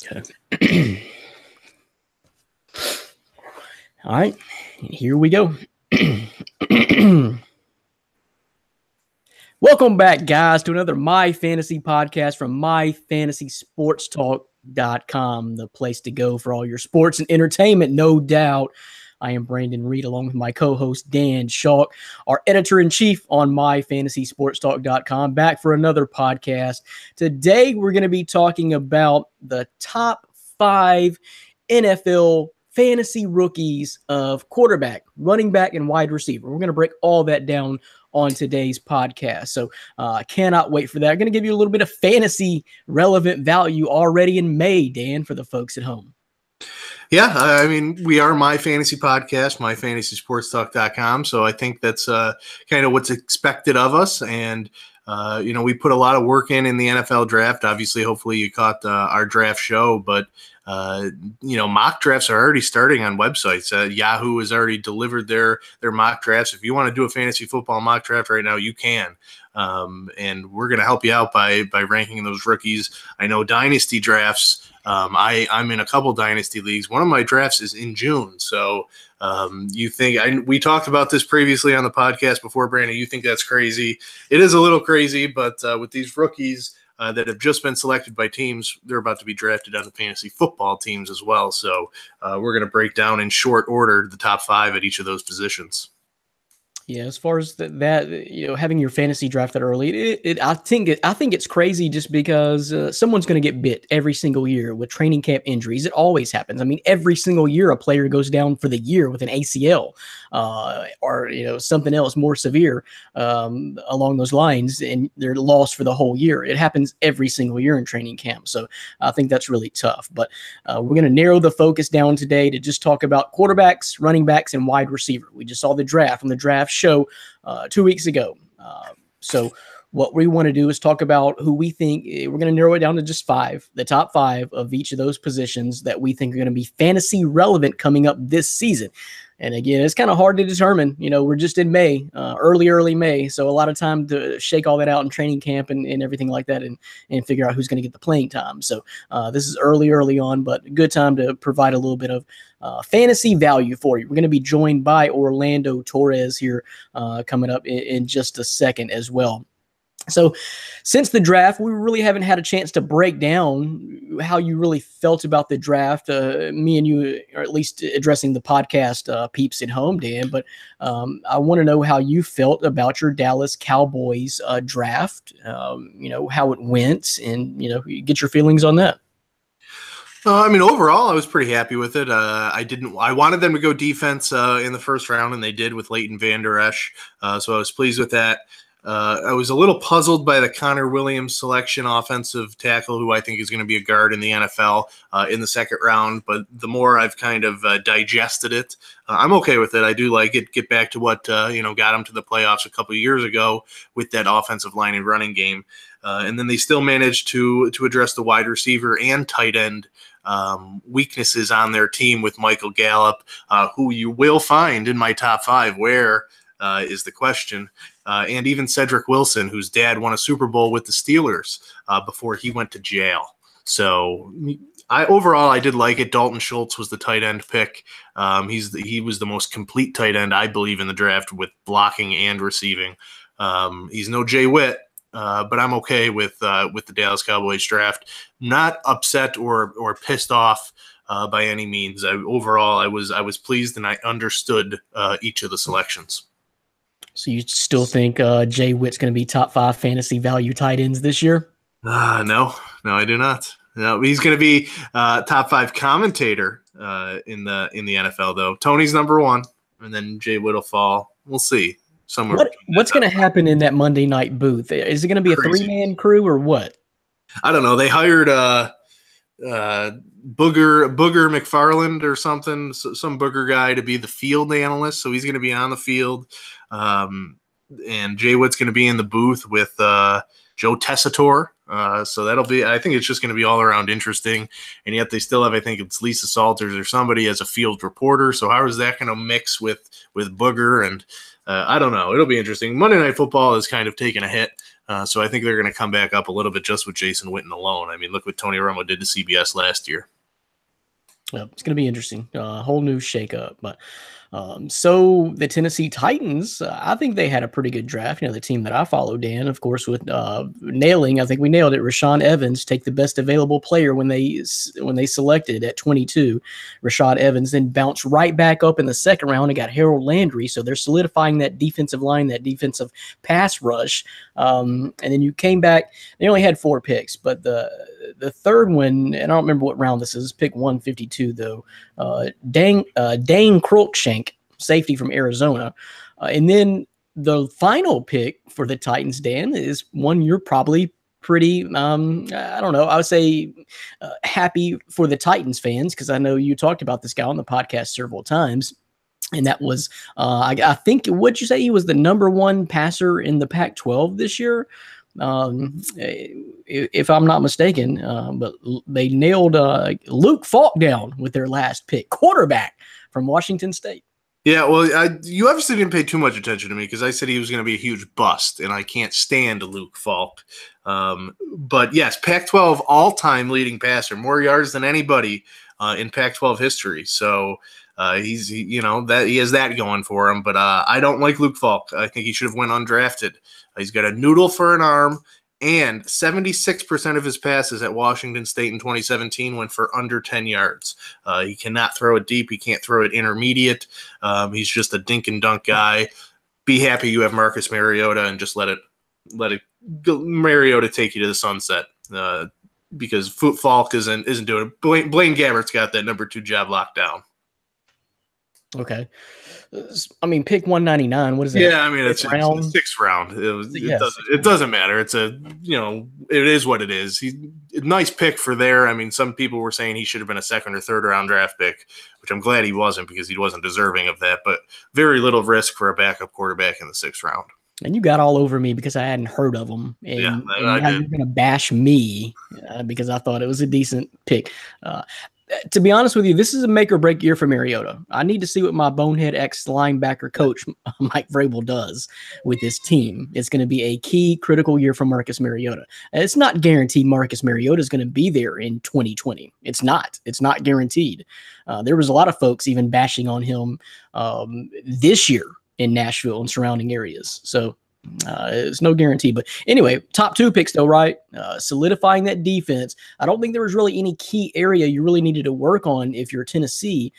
Okay. All right, here we go. Welcome back, guys, to another My Fantasy podcast from MyFantasySportsTalk.com, the place to go for all your sports and entertainment, no doubt. I am Brandon Reed, along with my co-host Dan Schalk, our editor-in-chief on MyFantasySportsTalk.com, back for another podcast. Today, we're going to be talking about the top 5 NFL fantasy rookies of quarterback, running back, and wide receiver. We're going to break all that down on today's podcast. So I cannot wait for that. I'm going to give you a little bit of fantasy relevant value already in May, Dan, for the folks at home. Yeah, I mean, we are My Fantasy Podcast, MyFantasySportsTalk.com. So I think that's kind of what's expected of us. And, we put a lot of work in the NFL draft. Obviously, hopefully you caught our draft show. But, mock drafts are already starting on websites. Yahoo has already delivered their mock drafts. If you want to do a fantasy football mock draft right now, you can. And we're going to help you out by ranking those rookies. I know dynasty drafts. I'm in a couple dynasty leagues. One of my drafts is in June. So we talked about this previously on the podcast before, Brandon. You think that's crazy? It is a little crazy, but with these rookies that have just been selected by teams, they're about to be drafted on the fantasy football teams as well. So we're going to break down in short order the top 5 at each of those positions. Yeah, as far as that, having your fantasy drafted early, I think it's crazy just because someone's going to get bit every single year with training camp injuries. It always happens. I mean, every single year a player goes down for the year with an ACL or something else more severe along those lines, and they're lost for the whole year. It happens every single year in training camp. So I think that's really tough. But we're going to narrow the focus down today to just talk about quarterbacks, running backs, and wide receiver. We just saw the draft on the draft show 2 weeks ago. So what we want to do is talk about who we think we're going to narrow it down to just 5, the top 5 of each of those positions that we think are going to be fantasy relevant coming up this season. And again, it's kind of hard to determine. We're just in May, early May. So a lot of time to shake all that out in training camp and everything like that and figure out who's going to get the playing time. So this is early on, but a good time to provide a little bit of fantasy value for you. We're going to be joined by Orlando Torres here coming up in just a second as well. So since the draft, we really haven't had a chance to break down how you really felt about the draft. Me and you are at least addressing the podcast peeps at home, Dan, but I want to know how you felt about your Dallas Cowboys draft, how it went and, get your feelings on that. Overall, I was pretty happy with it. I wanted them to go defense in the first round, and they did with Leighton Vander Esch. So I was pleased with that. I was a little puzzled by the Connor Williams selection, offensive tackle, who I think is going to be a guard in the NFL in the second round. But the more I've kind of digested it, I'm okay with it. I do like it. Get back to what got them to the playoffs a couple of years ago with that offensive line and running game. And then they still managed to address the wide receiver and tight end weaknesses on their team with Michael Gallup, who you will find in my top 5. Where is the question? And even Cedric Wilson, whose dad won a Super Bowl with the Steelers before he went to jail. So I did like it. Dalton Schultz was the tight end pick. He was the most complete tight end, I believe, in the draft with blocking and receiving. He's no Jay Witt, but I'm okay with the Dallas Cowboys draft. Not upset or pissed off by any means. I was pleased and I understood each of the selections. So you still think Jay Witt's going to be top 5 fantasy value tight ends this year? No, I do not. No, he's going to be top 5 commentator in the NFL, though. Tony's number 1, and then Jay Witt will fall. We'll see. What's going to happen in that Monday night booth? Is it going to be a 3-man crew or what? I don't know. They hired Booger McFarland or something, some Booger guy to be the field analyst. So he's going to be on the field. And Jay Witt's going to be in the booth with Joe Tessitore. So I think it's just going to be all around interesting. And yet they still have, I think it's Lisa Salters or somebody as a field reporter. So how is that going to mix with Booger? And I don't know. It'll be interesting. Monday Night Football has kind of taken a hit. So I think they're going to come back up a little bit just with Jason Witten alone. I mean, look what Tony Romo did to CBS last year. Well, it's going to be interesting. A whole new shakeup. But so the Tennessee Titans, I think they had a pretty good draft. The team that I follow, Dan, of course, with nailing. I think we nailed it. Rashaan Evans, take the best available player when they selected at 22. Rashad Evans then bounced right back up in the second round and got Harold Landry. So they're solidifying that defensive line, that defensive pass rush. And then you came back. They only had 4 picks, but the third one, and I don't remember what round this is, pick 152 though. Dane Cruikshank, safety from Arizona. And then the final pick for the Titans, Dan, is one you're probably pretty, I don't know, I would say happy for the Titans fans, because I know you talked about this guy on the podcast several times. And that was, I think, what'd you say? He was the #1 passer in the Pac-12 this year, if I'm not mistaken. But they nailed Luke Falk down with their last pick, quarterback from Washington State. Yeah, well, you obviously didn't pay too much attention to me because I said he was going to be a huge bust, and I can't stand Luke Falk. But yes, Pac-12 all-time leading passer, more yards than anybody in Pac-12 history. So he has that going for him. But I don't like Luke Falk. I think he should have went undrafted. He's got a noodle for an arm, and 76% of his passes at Washington State in 2017 went for under 10 yards. He cannot throw it deep. He can't throw it intermediate. He's just a dink and dunk guy. Be happy you have Marcus Mariota and just let it Mariota take you to the sunset. Because Falk isn't doing it. Blaine Gabbert's got that #2 job locked down. Okay. I mean, pick 199. What is that? Yeah, I mean, it's the 6th round. It doesn't matter. It's it is what it is. Nice pick for there. I mean, some people were saying he should have been a 2nd or 3rd round draft pick, which I'm glad he wasn't, because he wasn't deserving of that. But very little risk for a backup quarterback in the 6th round. And you got all over me because I hadn't heard of him. And, yeah, and now you're going to bash me because I thought it was a decent pick. To be honest with you, this is a make or break year for Mariota. I need to see what my bonehead ex-linebacker coach, Mike Vrabel, does with this team. It's going to be a key, critical year for Marcus Mariota. And it's not guaranteed Marcus Mariota is going to be there in 2020. It's not. It's not guaranteed. There was a lot of folks even bashing on him this year in Nashville and surrounding areas. So it's no guarantee. But anyway, top 2 picks though, right? Solidifying that defense. I don't think there was really any key area you really needed to work on if you're Tennessee.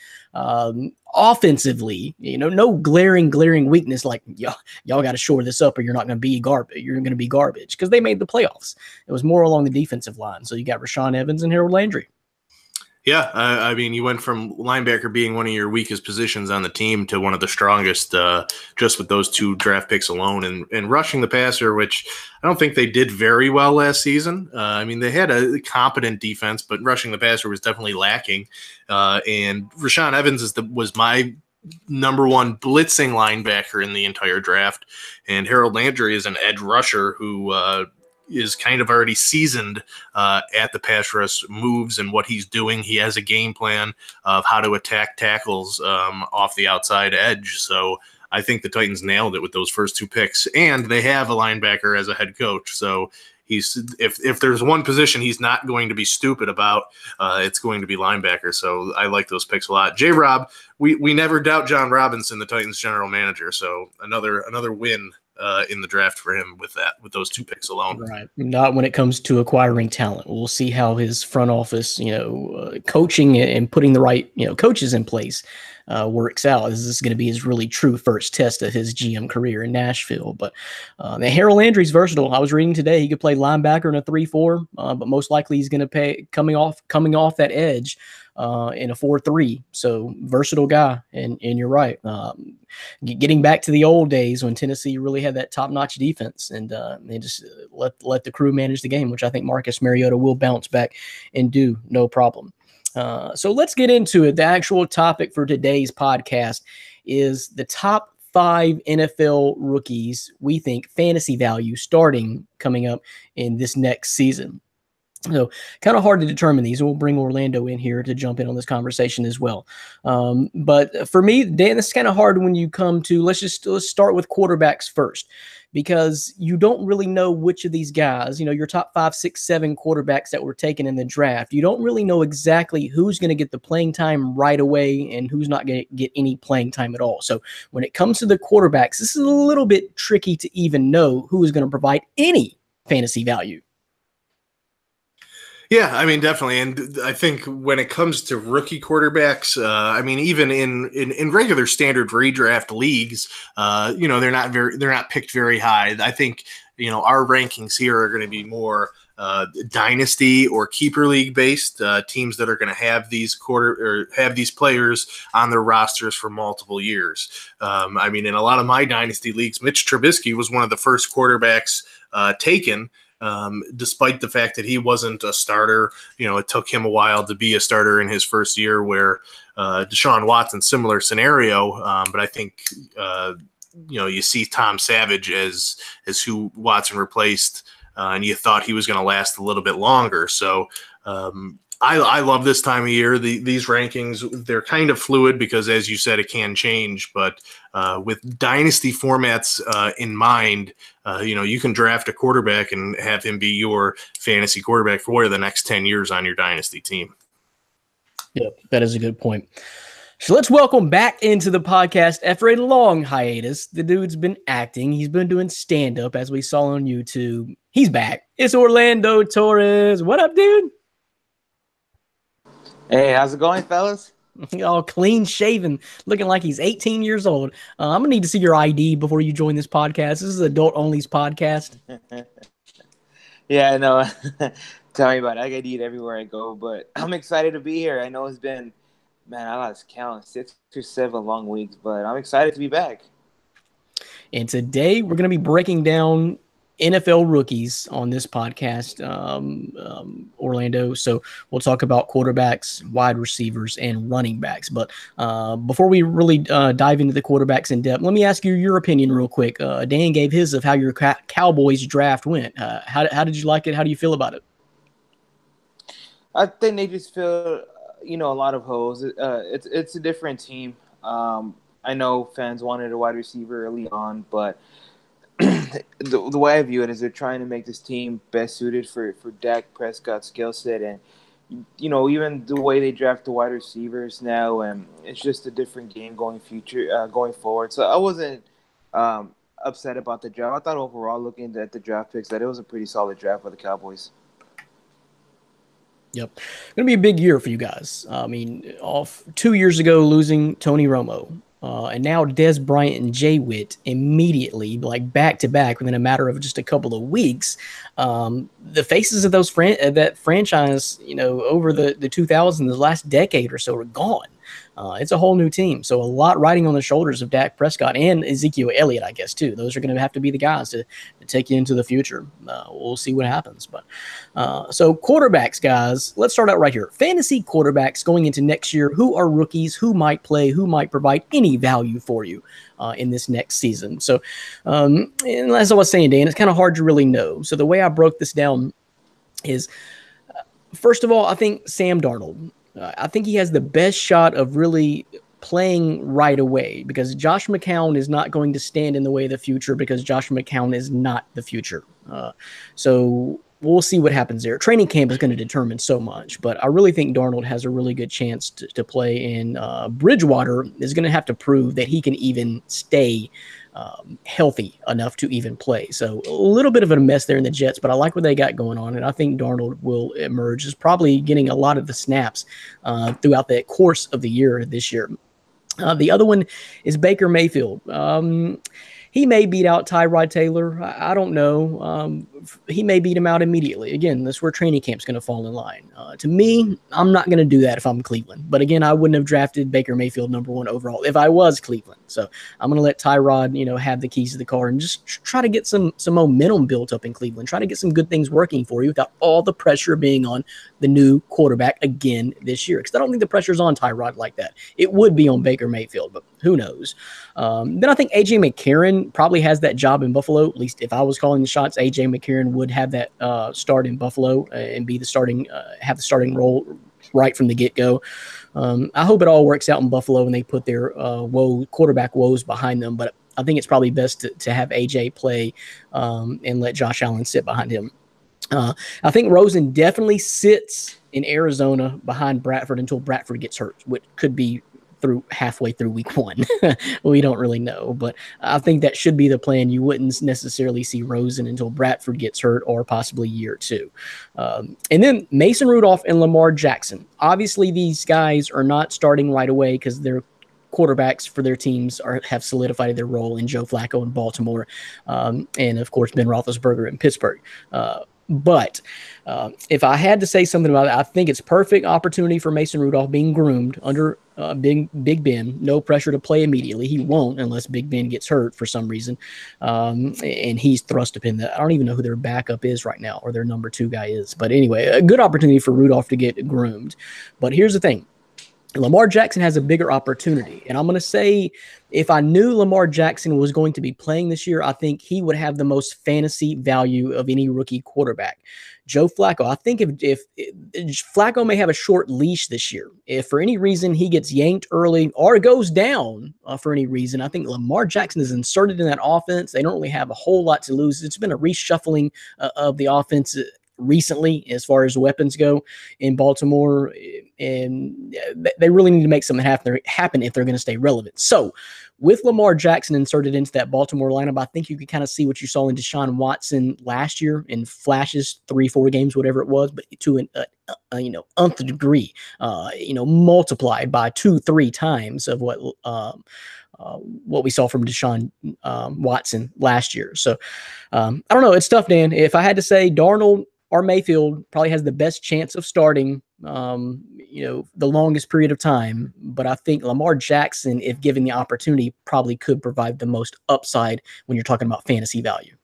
Offensively, no glaring weakness like y'all got to shore this up or you're not going to be garbage. You're going to be garbage because they made the playoffs. It was more along the defensive line. So you got Rashaan Evans and Harold Landry. Yeah, I mean, you went from linebacker being one of your weakest positions on the team to one of the strongest just with those 2 draft picks alone, and rushing the passer, which I don't think they did very well last season. I mean, they had a competent defense, but rushing the passer was definitely lacking. And Rashaan Evans was my #1 blitzing linebacker in the entire draft, and Harold Landry is an edge rusher who is kind of already seasoned at the pass rush moves and what he's doing. He has a game plan of how to attack tackles off the outside edge. So I think the Titans nailed it with those first 2 picks, and they have a linebacker as a head coach. So if there's one position he's not going to be stupid about, it's going to be linebacker. So I like those picks a lot. J-Rob, we never doubt John Robinson, the Titans general manager. So another win in the draft for him with those 2 picks alone. Right. Not when it comes to acquiring talent. We'll see how his front office, coaching and putting the right, coaches in place works out. This is going to be his really true first test of his GM career in Nashville. But Harold Landry's versatile. I was reading today he could play linebacker in a 3-4, but most likely he's going to play coming off that edge in a 4-3. So versatile guy. And you're right. Getting back to the old days when Tennessee really had that top-notch defense and they just let the crew manage the game, which I think Marcus Mariota will bounce back and do no problem. So let's get into it. The actual topic for today's podcast is the top 5 NFL rookies we think fantasy value starting coming up in this next season. So kind of hard to determine these. We'll bring Orlando in here to jump in on this conversation as well. But for me, Dan, this is kind of hard when you come to, let's start with quarterbacks first, because you don't really know which of these guys, your top 5, 6, 7 quarterbacks that were taken in the draft. You don't really know exactly who's going to get the playing time right away and who's not going to get any playing time at all. So when it comes to the quarterbacks, this is a little bit tricky to even know who is going to provide any fantasy value. Yeah, I mean, definitely. And I think when it comes to rookie quarterbacks, I mean, even in regular standard redraft leagues, they're not picked very high. I think, our rankings here are going to be more dynasty or keeper league based teams that are going to have these players on their rosters for multiple years. I mean, in a lot of my dynasty leagues, Mitch Trubisky was one of the first quarterbacks taken. Despite the fact that he wasn't a starter, it took him a while to be a starter in his first year, where Deshaun Watson, similar scenario. But I think, you see Tom Savage as who Watson replaced, and you thought he was going to last a little bit longer. So I love this time of year. These rankings, they're kind of fluid because, as you said, it can change. But with dynasty formats in mind, you can draft a quarterback and have him be your fantasy quarterback for the next 10 years on your dynasty team. Yep, that is a good point. So let's welcome back into the podcast after a long hiatus. The dude's been acting. He's been doing stand-up, as we saw on YouTube. He's back. It's Orlando Torres. What up, dude? Hey, how's it going, fellas? All clean shaven, looking like he's 18 years old. I'm going to need to see your ID before you join this podcast. This is adult only's podcast. Yeah, I know. Tell me about it. I get eat everywhere I go, but I'm excited to be here. I know it's been, I lost count, 6 or 7 long weeks, but I'm excited to be back. And today we're going to be breaking down NFL rookies on this podcast, Orlando. So we'll talk about quarterbacks, wide receivers, and running backs. But before we really dive into the quarterbacks in depth, let me ask you your opinion real quick. Dan gave his of how your Cowboys draft went. How did you like it? How do you feel about it? I think they just feel, a lot of holes. It's a different team. I know fans wanted a wide receiver early on, but the way I view it is they're trying to make this team best suited for Dak Prescott's skill set, and even the way they draft the wide receivers now, and it's just a different game going forward. So I wasn't upset about the draft. I thought overall, looking at the draft picks, that it was a pretty solid draft for the Cowboys. Yep. Going to be a big year for you guys. 2 years ago, losing Tony Romo. And now Dez Bryant and Jay Witt immediately, like back to back, within a matter of just a couple of weeks. The faces of that franchise, over the 2000s, the last decade or so, are gone. It's a whole new team. So a lot riding on the shoulders of Dak Prescott and Ezekiel Elliott, I guess, too. Those are going to have to be the guys to take you into the future. We'll see what happens. But so quarterbacks, guys, let's start out right here. Fantasy quarterbacks going into next year. Who are rookies? Who might play? Who might provide any value for you in this next season? So and as I was saying, Dan, it's kind of hard to really know. So the way I broke this down is, first of all, I think Sam Darnold. I think he has the best shot of really playing right away, because Josh McCown is not going to stand in the way of the future, because Josh McCown is not the future. So we'll see what happens there. Training camp is going to determine so much, but I really think Darnold has a really good chance to play, and Bridgewater is going to have to prove that he can even stay healthy enough to even play. So a little bit of a mess there in the Jets, but I like what they got going on, and I think Darnold will emerge as probably getting a lot of the snaps throughout the course of the year this year. The other one is Baker Mayfield. He may beat out Tyrod Taylor. I don't know. He may beat him out immediately. Again, that's where training camp's going to fall in line. To me, I'm not going to do that if I'm Cleveland. But again, I wouldn't have drafted Baker Mayfield #1 overall if I was Cleveland. So I'm going to let Tyrod, have the keys to the car and just try to get some momentum built up in Cleveland. Try to get some good things working for you without all the pressure being on the new quarterback again this year. Because I don't think the pressure's on Tyrod like that. It would be on Baker Mayfield. But Who knows? Then I think A.J. McCarron probably has that job in Buffalo. At least if I was calling the shots, A.J. McCarron would have that start in Buffalo and be the starting, have the starting role right from the get-go. I hope it all works out in Buffalo and they put their quarterback woes behind them. But I think it's probably best to have A.J. play and let Josh Allen sit behind him. I think Rosen definitely sits in Arizona behind Bradford until Bradford gets hurt, which could be halfway through week 1. We don't really know, but I think that should be the plan. You wouldn't necessarily see Rosen until Bradford gets hurt or possibly year 2. And then Mason Rudolph and Lamar Jackson. Obviously, these guys are not starting right away because they're quarterbacks for their teams have solidified their role in Joe Flacco in Baltimore, and of course Ben Roethlisberger in Pittsburgh. But if I had to say something about it, I think it's perfect opportunity for Mason Rudolph being groomed under Big Ben. No pressure to play immediately. He won't unless Big Ben gets hurt for some reason. And he's thrust up in that. I don't even know who their backup is right now or their number 2 guy is. But anyway, a good opportunity for Rudolph to get groomed. But here's the thing. Lamar Jackson has a bigger opportunity. And I'm going to say if I knew Lamar Jackson was going to be playing this year, I think he would have the most fantasy value of any rookie quarterback. Joe Flacco, I think if Flacco may have a short leash this year, if for any reason he gets yanked early or goes down for any reason, I think Lamar Jackson is inserted in that offense. They don't really have a whole lot to lose. It's been a reshuffling of the offense recently as far as weapons go in Baltimore, and they really need to make something happen if they're going to stay relevant. So with Lamar Jackson inserted into that Baltimore lineup, I think you could kind of see what you saw in Deshaun Watson last year in flashes, 3-4 games, whatever it was, but to an nth degree, multiplied by 2-3 times of what we saw from Deshaun Watson last year. So I don't know. It's tough, Dan. If I had to say, Darnold or Mayfield probably has the best chance of starting, the longest period of time. But I think Lamar Jackson, if given the opportunity, probably could provide the most upside when you're talking about fantasy value.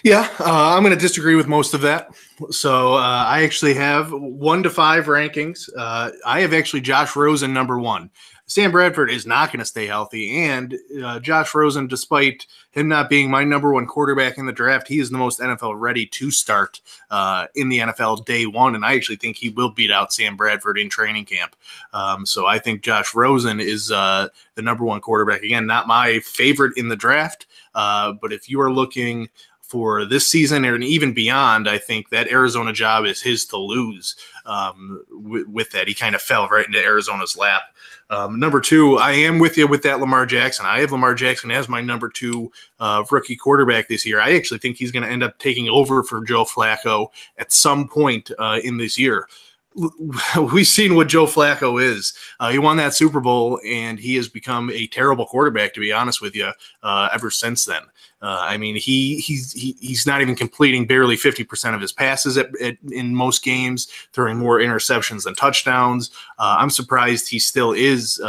Yeah, I'm going to disagree with most of that. So I actually have 1 to 5 rankings. I have actually Josh Rosen number 1. Sam Bradford is not going to stay healthy, and Josh Rosen, despite him not being my number 1 quarterback in the draft, he is the most NFL ready to start in the NFL day 1, and I actually think he will beat out Sam Bradford in training camp. So I think Josh Rosen is the number 1 quarterback. Again, not my favorite in the draft, but if you are looking for this season and even beyond, I think that Arizona job is his to lose. With that, he kind of fell right into Arizona's lap. Number 2, I am with you with that Lamar Jackson. I have Lamar Jackson as my number 2 rookie quarterback this year. I actually think he's going to end up taking over for Joe Flacco at some point in this year. We've seen what Joe Flacco is. He won that Super Bowl, and he has become a terrible quarterback, to be honest with you, ever since then. I mean, he's not even completing barely 50% of his passes in most games, throwing more interceptions than touchdowns. I'm surprised he still is,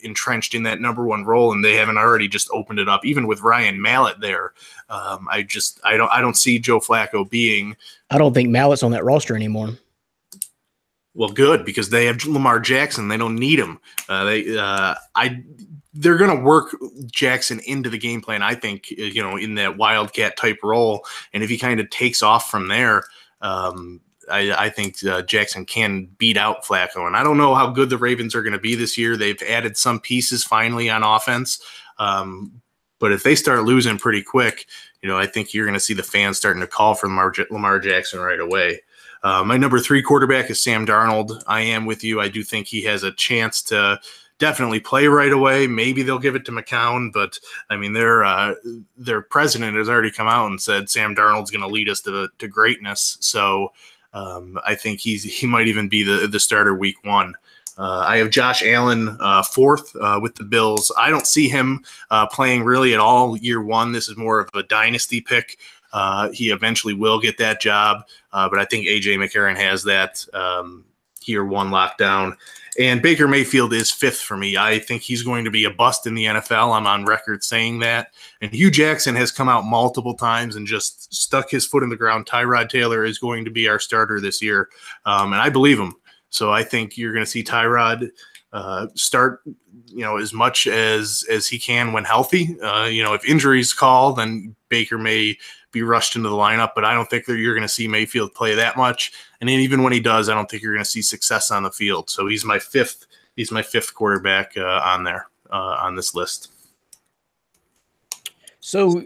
entrenched in that number 1 role, and they haven't already just opened it up, even with Ryan Mallett there. I don't see Joe Flacco being. I don't think Mallett's on that roster anymore. Well, good, because they have Lamar Jackson. They don't need him. They're going to work Jackson into the game plan, I think, in that wildcat type role. And if he kind of takes off from there, I think Jackson can beat out Flacco. And I don't know how good the Ravens are going to be this year. They've added some pieces finally on offense. But if they start losing pretty quick, I think you're going to see the fans starting to call for Lamar Jackson right away. My number 3 quarterback is Sam Darnold. I am with you. I do think he has a chance to definitely play right away. Maybe they'll give it to McCown, but I mean, their president has already come out and said Sam Darnold's going to lead us to greatness. So I think he might even be the starter week 1. I have Josh Allen 4th with the Bills. I don't see him playing really at all year 1. This is more of a dynasty pick. He eventually will get that job, but I think A.J. McCarron has that year 1 lockdown. And Baker Mayfield is 5th for me. I think he's going to be a bust in the NFL. I'm on record saying that. And Hugh Jackson has come out multiple times and just stuck his foot in the ground. Tyrod Taylor is going to be our starter this year, and I believe him. So I think you're going to see Tyrod start, as much as he can when healthy. If injuries call, then Baker may be rushed into the lineup, but I don't think that you're going to see Mayfield play that much. And then even when he does, I don't think you're going to see success on the field. So he's my fifth quarterback on there on this list. So,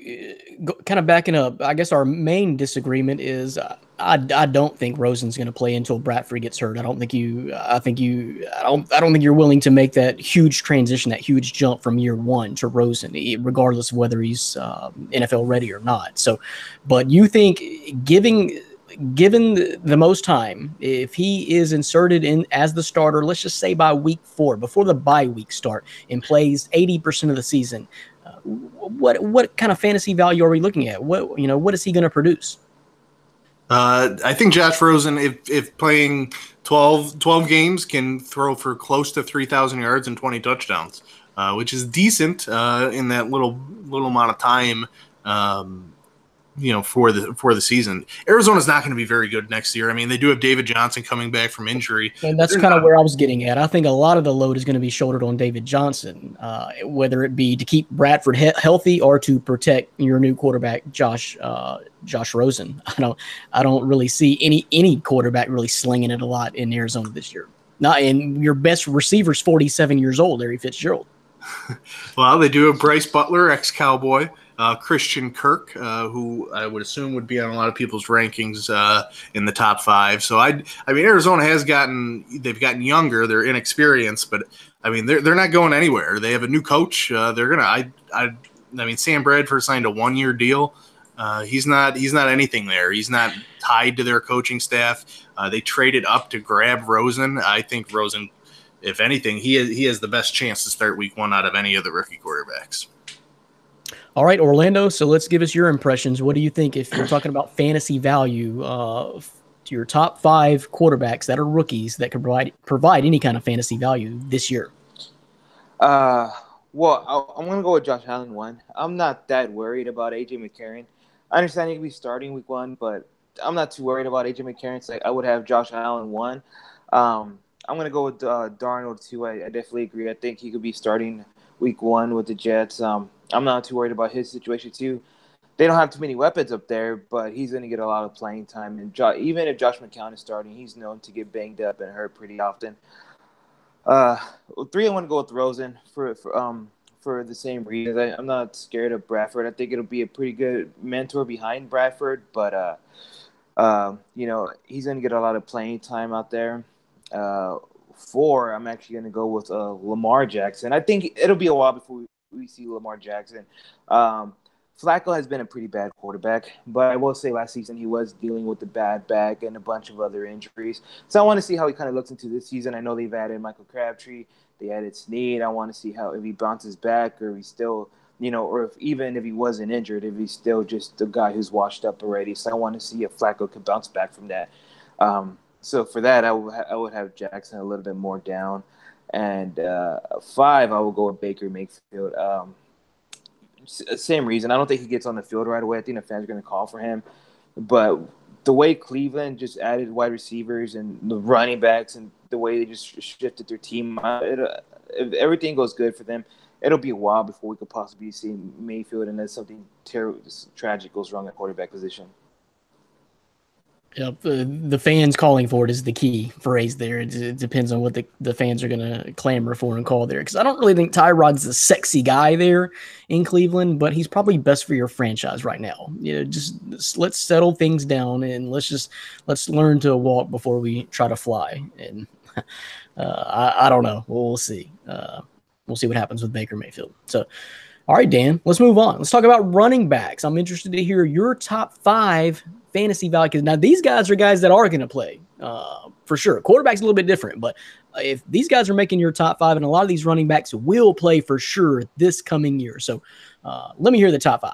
kind of backing up, I guess our main disagreement is I don't think Rosen's going to play until Bradford gets hurt. I don't think you're willing to make that huge transition, that huge jump from year one to Rosen, regardless of whether he's NFL ready or not. So, but you think given the most time, if he is inserted in as the starter, let's just say by week 4, before the bye week start, and plays 80% of the season, what kind of fantasy value are we looking at? What is he going to produce? I think Josh Rosen, if playing 12 games, can throw for close to 3,000 yards and 20 touchdowns, which is decent in that little amount of time. For the season. Arizona's not going to be very good next year. I mean, they do have David Johnson coming back from injury. And that's kind of where I was getting at. I think a lot of the load is going to be shouldered on David Johnson, whether it be to keep Bradford healthy or to protect your new quarterback, Josh Rosen. I don't really see any quarterback really slinging it a lot in Arizona this year. Not in your best receiver's 47 years old, Larry Fitzgerald. Well, they do have Bryce Butler, ex-Cowboy. Christian Kirk, who I would assume would be on a lot of people's rankings in the top 5. So I mean, Arizona they've gotten younger, they're inexperienced, but I mean, they're not going anywhere. They have a new coach. I mean, Sam Bradford signed a 1-year deal. He's not anything there. He's not tied to their coaching staff. They traded up to grab Rosen. I think Rosen, if anything, he has the best chance to start week 1 out of any of the rookie quarterbacks. All right, Orlando. So let's give us your impressions. What do you think if you're talking about fantasy value to your top 5 quarterbacks that are rookies that can provide any kind of fantasy value this year? Well, I'm going to go with Josh Allen 1. I'm not that worried about A.J. McCarron. I understand he could be starting week 1, but I'm not too worried about A.J. McCarron. So I would have Josh Allen 1. I'm going to go with Darnold 2. I definitely agree. I think he could be starting week 1 with the Jets. I'm not too worried about his situation too. They don't have too many weapons up there, but he's going to get a lot of playing time. And even if Josh McCown is starting, he's known to get banged up and hurt pretty often. 3, I want to go with Rosen for the same reasons. I'm not scared of Bradford. I think it'll be a pretty good mentor behind Bradford, but he's going to get a lot of playing time out there. 4, I'm actually going to go with Lamar Jackson. I think it'll be a while before we see Lamar Jackson. Flacco has been a pretty bad quarterback, but I will say last season he was dealing with the bad back and a bunch of other injuries. So I want to see how he kind of looks into this season. I know they've added Michael Crabtree. They added Snead. I want to see if he bounces back or if he's still, or even if he wasn't injured, if he's still just the guy who's washed up already. So I want to see if Flacco can bounce back from that. So for that, I would have Jackson a little bit more down. And 5, I will go with Baker Mayfield. Same reason. I don't think he gets on the field right away. I think the fans are going to call for him. But the way Cleveland just added wide receivers and the running backs and the way they just shifted their team, if everything goes good for them, it'll be a while before we could possibly see Mayfield unless something terrible, tragic goes wrong at quarterback position. Yep, the fans calling for it is the key phrase there. It depends on what the fans are going to clamor for and call there. Because I don't really think Tyrod's the sexy guy there in Cleveland, but he's probably best for your franchise right now. Just let's settle things down and let's learn to walk before we try to fly. And I don't know. We'll see. We'll see what happens with Baker Mayfield. So, all right, Dan, let's move on. Let's talk about running backs. I'm interested to hear your top 5 fantasy value, because now these guys are guys that are going to play for sure. Quarterback's a little bit different, but if these guys are making your top 5, and a lot of these running backs will play for sure this coming year. So let me hear the top 5.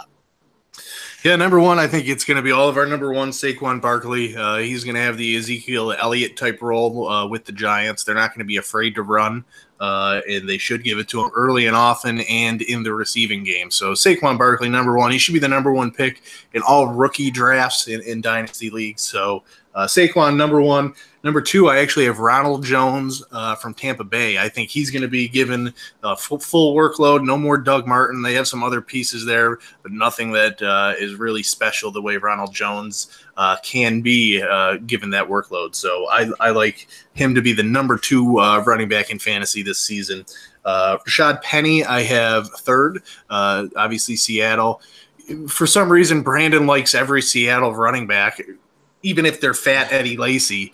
Yeah, number 1, I think it's going to be all of our number 1, Saquon Barkley. He's going to have the Ezekiel Elliott type role with the Giants. They're not going to be afraid to run, and they should give it to him early and often and in the receiving game. So Saquon Barkley, number 1. He should be the number 1 pick in all rookie drafts in dynasty leagues. So Saquon, number 1. Number 2, I actually have Ronald Jones from Tampa Bay. I think he's going to be given a full workload. No more Doug Martin. They have some other pieces there, but nothing that is really special the way Ronald Jones can be given that workload. So I like him to be the number 2 running back in fantasy this season. Rashad Penny, I have 3rd. Obviously, Seattle. For some reason, Brandon likes every Seattle running back. Even if they're fat Eddie Lacy,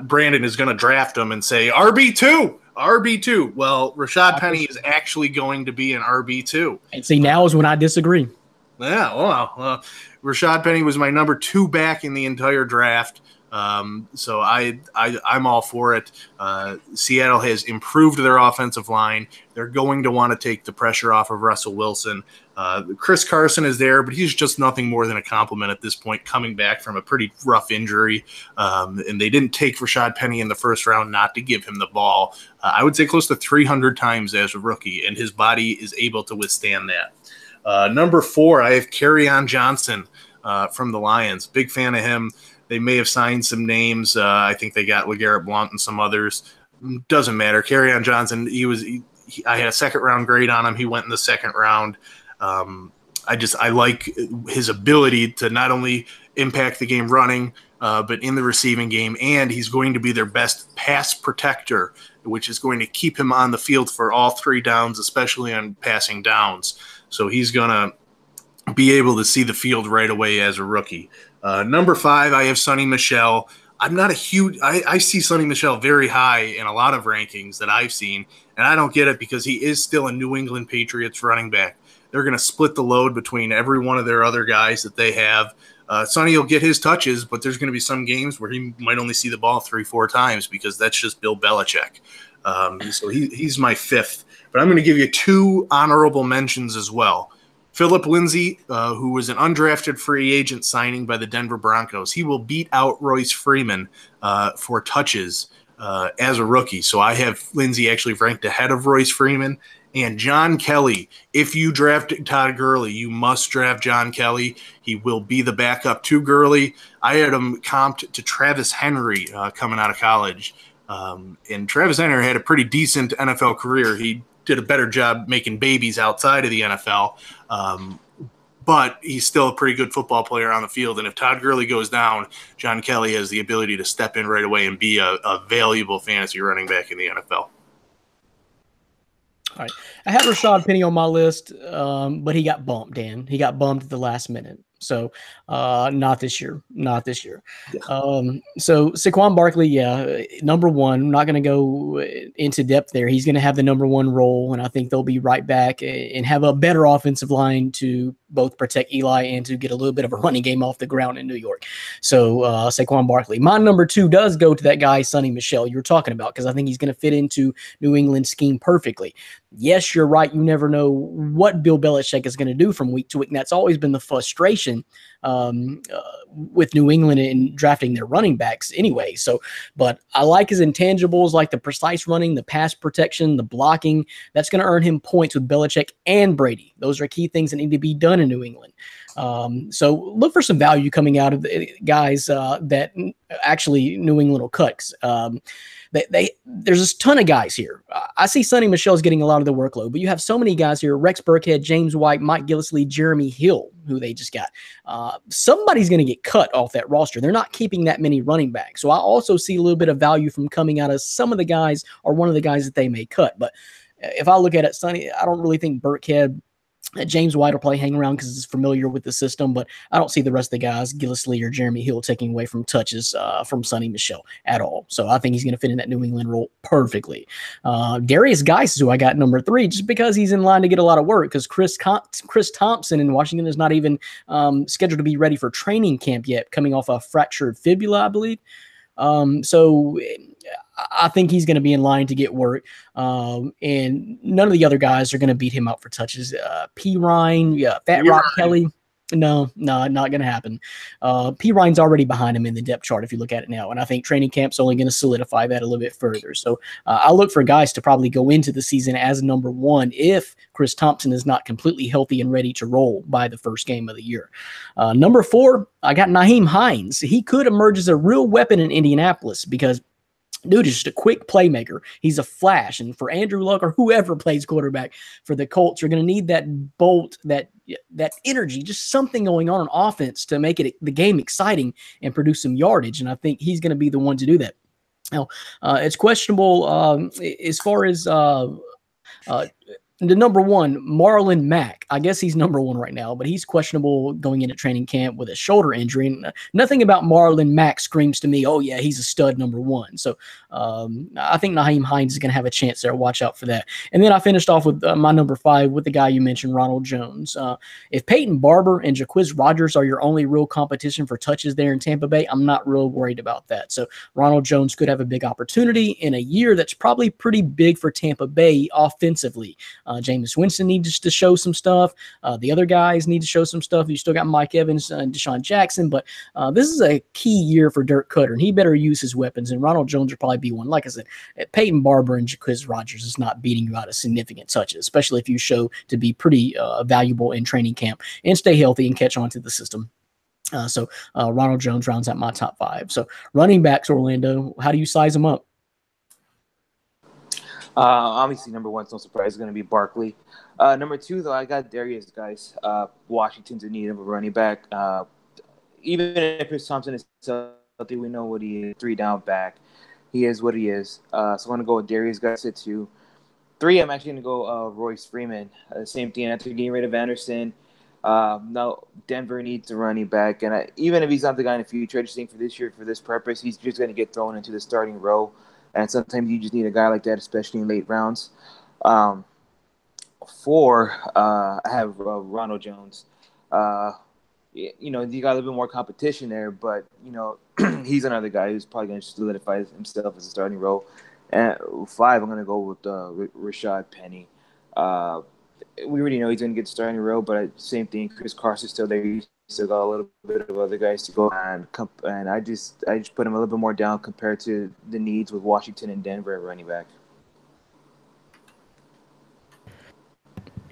Brandon is going to draft them and say, RB2, RB2. Well, Rashad Penny is actually going to be an RB2. And see, now is when I disagree. Yeah, well, Rashad Penny was my number 2 back in the entire draft. So I'm all for it. Seattle has improved their offensive line. They're going to want to take the pressure off of Russell Wilson. Chris Carson is there, but he's just nothing more than a compliment at this point, coming back from a pretty rough injury. And they didn't take Rashad Penny in the first round not to give him the ball. I would say close to 300 times as a rookie, and his body is able to withstand that. Number 4, I have Kerryon Johnson from the Lions. Big fan of him. They may have signed some names. I think they got LeGarrette Blount and some others. Doesn't matter. Kerryon Johnson, I had a 2nd-round grade on him. He went in the 2nd round. I like his ability to not only impact the game running, but in the receiving game, and he's going to be their best pass protector, which is going to keep him on the field for all 3 downs, especially on passing downs. So he's going to be able to see the field right away as a rookie. Number 5, I have Sonny Michel. I'm not a huge – I see Sonny Michel very high in a lot of rankings that I've seen, and I don't get it because he is still a New England Patriots running back. They're going to split the load between every one of their other guys that they have. Sonny will get his touches, but there's going to be some games where he might only see the ball 3-4 times because that's just Bill Belichick. So he's my 5th. But I'm going to give you 2 honorable mentions as well. Philip Lindsay, who was an undrafted free agent signing by the Denver Broncos, he will beat out Royce Freeman for touches as a rookie. So I have Lindsay actually ranked ahead of Royce Freeman. And John Kelly, if you draft Todd Gurley, you must draft John Kelly. He will be the backup to Gurley. I had him comped to Travis Henry coming out of college. And Travis Henry had a pretty decent NFL career. He did a better job making babies outside of the NFL. But he's still a pretty good football player on the field. And if Todd Gurley goes down, John Kelly has the ability to step in right away and be a valuable fantasy running back in the NFL. All right. I had Rashad Penny on my list, but he got bumped, Dan. He got bumped at the last minute. So not this year. Not this year. Yeah. So Saquon Barkley, number 1. I'm not going to go into depth there. He's going to have the number 1 role, and I think they'll be right back and have a better offensive line to both protect Eli and to get a little bit of a running game off the ground in New York. So Saquon Barkley. My number 2 does go to that guy, Sonny Michel, you were talking about, because I think he's going to fit into New England's scheme perfectly. Yes, you're right. You never know what Bill Belichick is going to do from week to week, and that's always been the frustration with New England in drafting their running backs anyway. So, but I like his intangibles, like the precise running, the pass protection, the blocking. That's going to earn him points with Belichick and Brady. Those are key things that need to be done in New England. So look for some value coming out of the guys that actually New England will cut. There's a ton of guys here. I see Sonny Michel's getting a lot of the workload, but you have so many guys here: Rex Burkhead, James White, Mike Gillislee, Jeremy Hill, who they just got. Somebody's going to get cut off that roster. They're not keeping that many running backs. So I also see a little bit of value from coming out of some of the guys or one of the guys that they may cut. But if I look at it, Sonny, I don't really think Burkhead, James White will probably hang around because he's familiar with the system, but I don't see the rest of the guys, Gillislee or Jeremy Hill, taking away from touches from Sonny Michel at all. So I think he's going to fit in that New England role perfectly. Darius Geis is who I got number 3, just because he's in line to get a lot of work, because Chris Thompson in Washington is not even scheduled to be ready for training camp yet, coming off a fractured fibula, I believe. So I think he's going to be in line to get work. And none of the other guys are going to beat him out for touches. P. Ryan, Fat Rock Kelly. No, not going to happen. Perine's already behind him in the depth chart if you look at it now, and I think training camp's only going to solidify that a little bit further. So I look for guys to probably go into the season as number one if Chris Thompson is not completely healthy and ready to roll by the first game of the year. Number 4, I got Nyheim Hines. He could emerge as a real weapon in Indianapolis because dude is just a quick playmaker. He's a flash. And for Andrew Luck or whoever plays quarterback for the Colts, you're going to need that bolt, that energy, just something going on offense to make it the game exciting and produce some yardage. And I think he's going to be the one to do that. Now, it's questionable as far as the number 1, Marlon Mack. I guess he's number 1 right now, but he's questionable going into training camp with a shoulder injury. And nothing about Marlon Mack screams to me, oh, yeah, he's a stud number 1. So I think Nyheim Hines is going to have a chance there. Watch out for that. And then I finished off with my number 5 with the guy you mentioned, Ronald Jones. If Peyton Barber and Jacquizz Rodgers are your only real competition for touches there in Tampa Bay, I'm not real worried about that. So Ronald Jones could have a big opportunity in a year that's probably pretty big for Tampa Bay offensively. Jameis Winston needs to show some stuff. The other guys need to show some stuff. You still got Mike Evans and Deshaun Jackson, but this is a key year for Dirk Cutter, and he better use his weapons, and Ronald Jones will probably be one. Like I said, Peyton Barber and Jacquizz Rodgers is not beating you out of significant touches, especially if you show to be pretty valuable in training camp and stay healthy and catch on to the system. So Ronald Jones rounds out my top 5. So running backs, Orlando, how do you size them up? Obviously, number 1, no surprise, is going to be Barkley. Number 2, though, I got Darius, guys. Washington's in need of a running back. Even if Chris Thompson is healthy, we know what he is. 3-down back. He is what he is. So I'm going to go with Darius, guys, at 2. 3, I'm actually going to go Royce Freeman. Same thing after getting rid of Anderson. Now, Denver needs a running back. And even if he's not the guy in the future, I just think for this year, for this purpose, he's just going to get thrown into the starting row. And sometimes you just need a guy like that, especially in late rounds. 4, I have Ronald Jones. You know, you got a little bit more competition there, but, you know, he's another guy who's probably going to solidify himself as a starting role. And 5, I'm going to go with Rashad Penny. We already know he's going to get starting role, but same thing. Chris Carson's still there. He's still got a little bit of other guys to go, and I just put him a little bit more down compared to the needs with Washington and Denver at running back.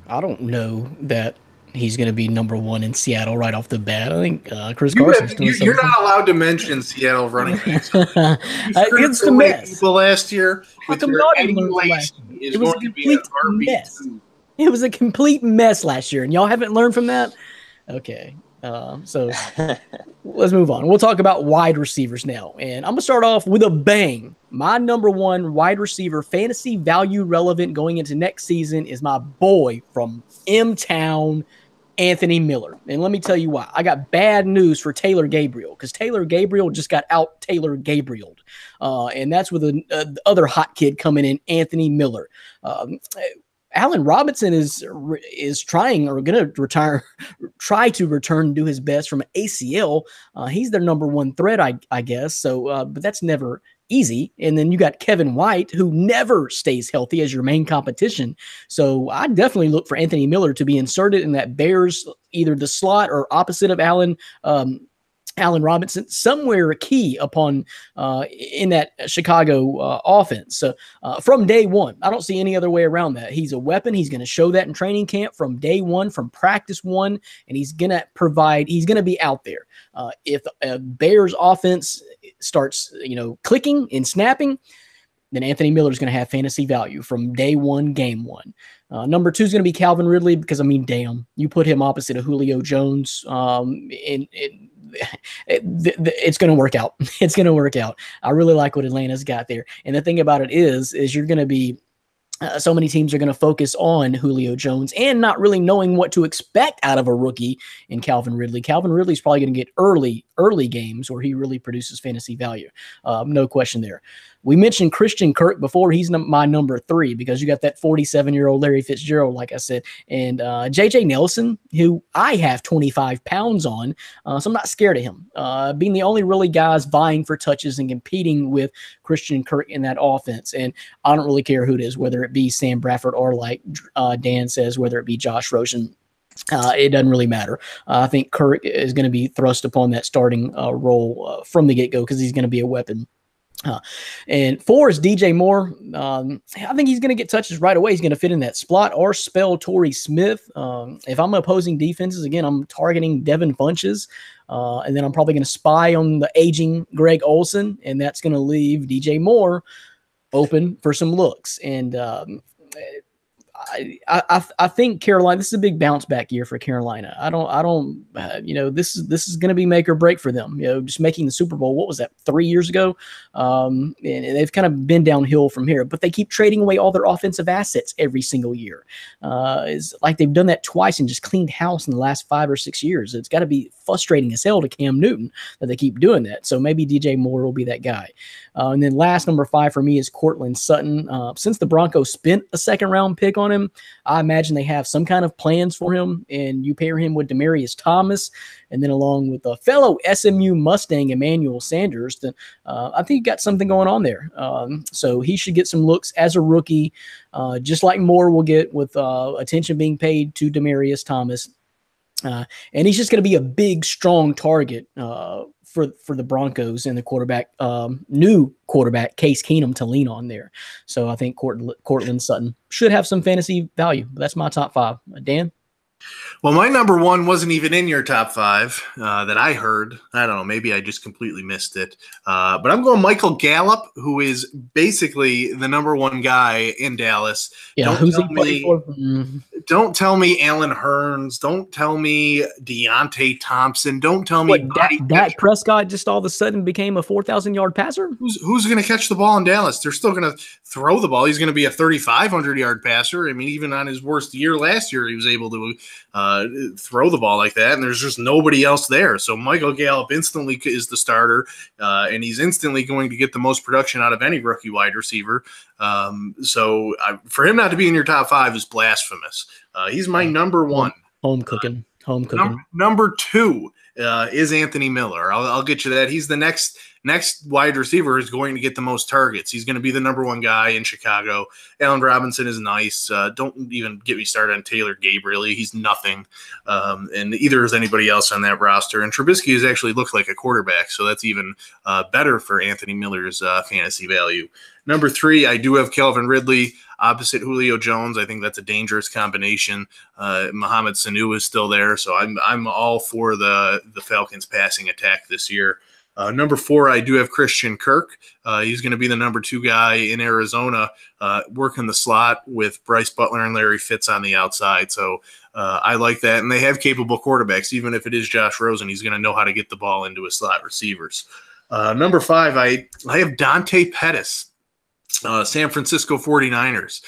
I don't know that he's going to be number 1 in Seattle right off the bat. I think Chris Carson's doing something. You're not allowed to mention Seattle running backs. It's the mess. People last year with Eddie Lacy is going to be an RB2. It was a complete mess last year, and y'all haven't learned from that? Okay. So let's move on. We'll talk about wide receivers now. And I'm going to start off with a bang. My number 1 wide receiver, fantasy value relevant going into next season, is my boy from M-Town, Anthony Miller. And let me tell you why. I got bad news for Taylor Gabriel because Taylor Gabriel just got out Taylor Gabriel'd. And that's with the other hot kid coming in, Anthony Miller. Allen Robinson is trying or going to try to return and do his best from an ACL. He's their number 1 threat, I guess. So, but that's never easy. And then you got Kevin White, who never stays healthy as your main competition. So I definitely look for Anthony Miller to be inserted in that Bears, either the slot or opposite of Allen Robinson, somewhere key upon in that Chicago offense. So from day 1, I don't see any other way around that. He's a weapon. He's going to show that in training camp from day 1, from practice 1, and he's going to provide. He's going to be out there. If Bears offense starts, clicking and snapping, then Anthony Miller is going to have fantasy value from day 1, game 1. Number 2 is going to be Calvin Ridley because, damn, you put him opposite of Julio Jones, it's going to work out. It's going to work out. I really like what Atlanta's got there. And the thing about it is you're going to be so many teams are going to focus on Julio Jones and not really knowing what to expect out of a rookie in Calvin Ridley. Calvin Ridley's probably going to get early games where he really produces fantasy value. No question there. We mentioned Christian Kirk before. He's my number 3 because you got that 47-year-old Larry Fitzgerald, like I said, and J.J. Nelson, who I have 25 pounds on, so I'm not scared of him. Being the only really guys vying for touches and competing with Christian Kirk in that offense. And I don't really care who it is, whether it be Sam Bradford or like Dan says, whether it be Josh Rosen. It doesn't really matter. I think Kirk is going to be thrust upon that starting role from the get go because he's going to be a weapon. And 4 is DJ Moore. I think he's going to get touches right away. He's going to fit in that slot or spell Torrey Smith. If I'm opposing defenses, again, I'm targeting Devin Funches. And then I'm probably going to spy on the aging Greg Olson, and that's going to leave DJ Moore open for some looks. And I think Carolina, this is a big bounce back year for Carolina. I don't, this is going to be make or break for them. Just making the Super Bowl. What was that, 3 years ago? And they've kind of been downhill from here. But they keep trading away all their offensive assets every single year. It's like they've done that twice and just cleaned house in the last 5 or 6 years. It's got to be frustrating as hell to Cam Newton that they keep doing that. So maybe DJ Moore will be that guy. And then last, number 5 for me is Courtland Sutton. Since the Broncos spent a second-round pick on him, I imagine they have some kind of plans for him, and you pair him with Demaryius Thomas, and then along with a fellow SMU Mustang, Emmanuel Sanders, then I think you got something going on there. So he should get some looks as a rookie, just like Moore will get with attention being paid to Demaryius Thomas. And he's just going to be a big, strong target for the Broncos and the quarterback, new quarterback, Case Keenum, to lean on there. So I think Courtland Sutton should have some fantasy value. That's my top 5. Dan? Well, my number 1 wasn't even in your top 5 that I heard. I don't know. Maybe I just completely missed it. But I'm going Michael Gallup, who is basically the number 1 guy in Dallas. Yeah, who's he playing for? Don't tell me Allen Hurns. Don't tell me Deontay Thompson. Don't tell me Dak Prescott just all of a sudden became a 4,000-yard passer. Who's going to catch the ball in Dallas? They're still going to throw the ball. He's going to be a 3,500-yard passer. I mean, even on his worst year last year, he was able to throw the ball like that, and there's just nobody else there. So Michael Gallup instantly is the starter, and he's instantly going to get the most production out of any rookie wide receiver. For him not to be in your top 5 is blasphemous. He's my number 1. Home cooking. Number 2 is Anthony Miller. I'll get you that. He's the next wide receiver is going to get the most targets. He's going to be the number 1 guy in Chicago. Allen Robinson is nice. Don't even get me started on Taylor Gabriel. He's nothing. And either is anybody else on that roster. And Trubisky has actually looked like a quarterback, so that's even better for Anthony Miller's fantasy value. Number 3, I do have Calvin Ridley opposite Julio Jones. I think that's a dangerous combination. Mohamed Sanu is still there, so I'm all for the Falcons passing attack this year. Number 4, I do have Christian Kirk. He's going to be the number 2 guy in Arizona, working the slot with Bryce Butler and Larry Fitz on the outside. So I like that. And they have capable quarterbacks. Even if it is Josh Rosen, he's going to know how to get the ball into his slot receivers. Number 5, I have Dante Pettis. San Francisco 49ers.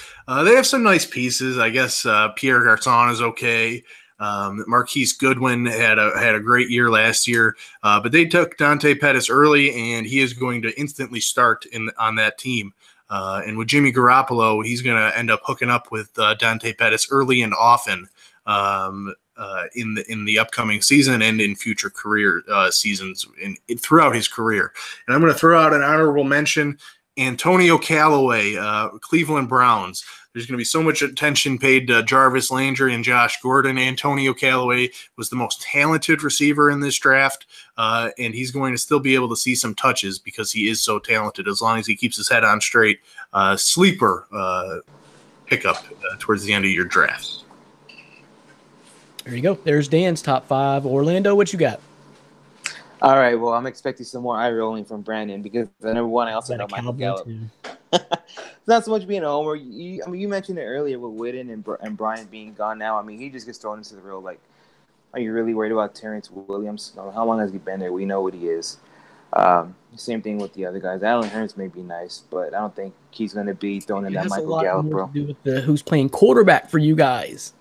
They have some nice pieces. I guess Pierre Garçon is okay. Marquise Goodwin had a great year last year, but they took Dante Pettis early, and he is going to instantly start on that team. And with Jimmy Garoppolo, he's going to end up hooking up with Dante Pettis early and often in the upcoming season and in future career seasons throughout his career. And I'm going to throw out an honorable mention. Antonio Callaway, Cleveland Browns. There's going to be so much attention paid to Jarvis Landry and Josh Gordon. Antonio Callaway was the most talented receiver in this draft, and he's going to still be able to see some touches because he is so talented as long as he keeps his head on straight. Sleeper pickup towards the end of your draft. There you go. There's Dan's top 5. Orlando, what you got? All right, well, I'm expecting some more eye rolling from Brandon because number 1, I also know Michael Gallup. It's not so much being a homer. You mentioned it earlier with Witten and Bryant being gone now. I mean, he just gets thrown into the real, like, are you really worried about Terrence Williams? How long has he been there? We know what he is. Same thing with the other guys. Allen Hurns may be nice, but I don't think he's going to be thrown in that Michael Gallup, bro. To do with who's playing quarterback for you guys.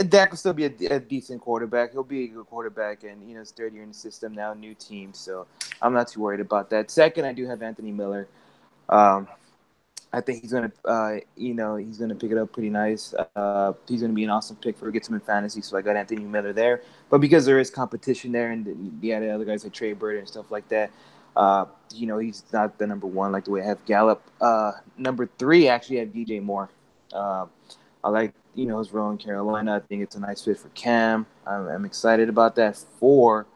Dak will still be a decent quarterback. He'll be a good quarterback, and his 3rd year in the system now, new team. So I'm not too worried about that. Second, I do have Anthony Miller. I think he's gonna, he's gonna pick it up pretty nice. He's gonna be an awesome pick for get him in fantasy. So I got Anthony Miller there. But because there is competition there, and the other guys like Trey Burton and stuff like that, he's not the number 1 like the way I have Gallup. Number 3, actually, I have DJ Moore. I like his role in Carolina. I think it's a nice fit for Cam. I'm excited about that. 4,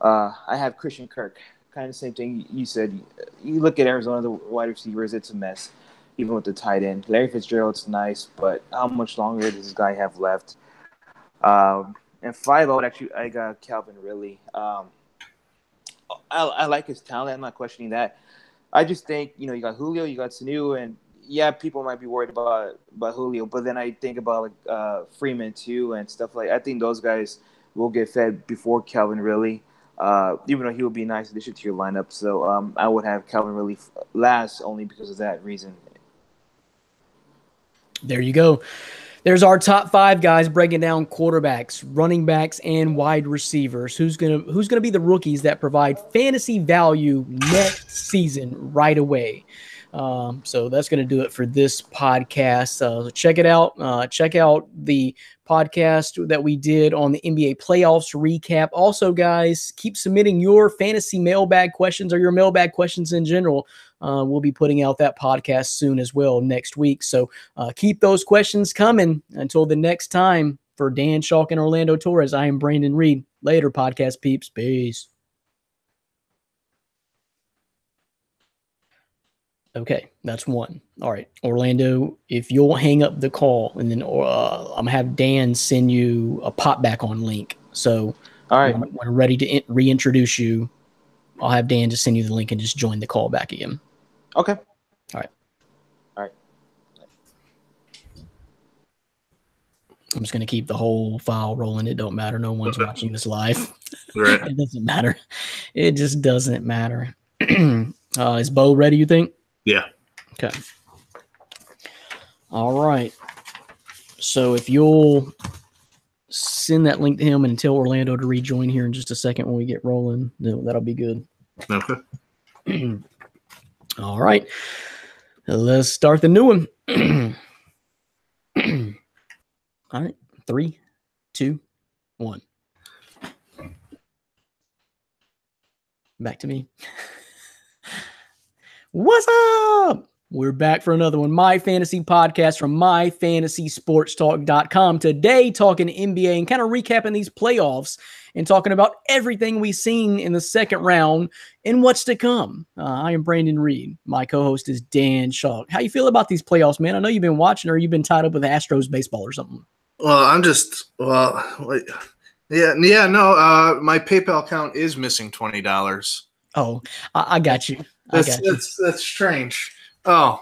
I have Christian Kirk. Kind of the same thing you said. You look at Arizona, the wide receivers, it's a mess, even with the tight end. Larry Fitzgerald's nice, but how much longer does this guy have left? And 5, I got Calvin Ridley. I like his talent. I'm not questioning that. I just think, you got Julio, you got Sanu, and yeah, people might be worried about Julio, but then I think about Freeman too and stuff I think those guys will get fed before Calvin Ridley, even though he would be a nice addition to your lineup. So I would have Calvin Ridley last only because of that reason. There you go. There's our top 5 guys breaking down quarterbacks, running backs, and wide receivers. Who's gonna be the rookies that provide fantasy value next season right away? So that's going to do it for this podcast. So check it out. Check out the podcast that we did on the NBA playoffs recap. Also, guys, keep submitting your fantasy mailbag questions or your mailbag questions in general. We'll be putting out that podcast soon as well next week. So keep those questions coming. Until the next time, for Dan Schalk and Orlando Torres, I am Brandon Reed. Later, podcast peeps. Peace. Okay, that's one. All right, Orlando, if you'll hang up the call, and then I'm going to have Dan send you a pop back on link. So all right, when I'm ready to reintroduce you, I'll have Dan just send you the link and just join the call back again. Okay. All right. I'm just going to keep the whole file rolling. It don't matter. No one's watching this live. Right. It doesn't matter. It just doesn't matter. Is Bo ready, you think? Yeah. Okay. All right. So if you'll send that link to him and tell Orlando to rejoin here in just a second when we get rolling, that'll be good. Okay. All right. Let's start the new one. All right. 3, 2, 1. Back to me. What's up? We're back for another one. My Fantasy Podcast from MyFantasySportsTalk.com. Today, talking NBA and kind of recapping these playoffs and talking about everything we've seen in the second round and what's to come. I am Brandon Reed. My co-host is Dan Schalk. How you feel about these playoffs, man? I know you've been watching, or you've been tied up with Astros baseball or something. Well, my PayPal account is missing $20. Oh, I got you. That's strange. Oh,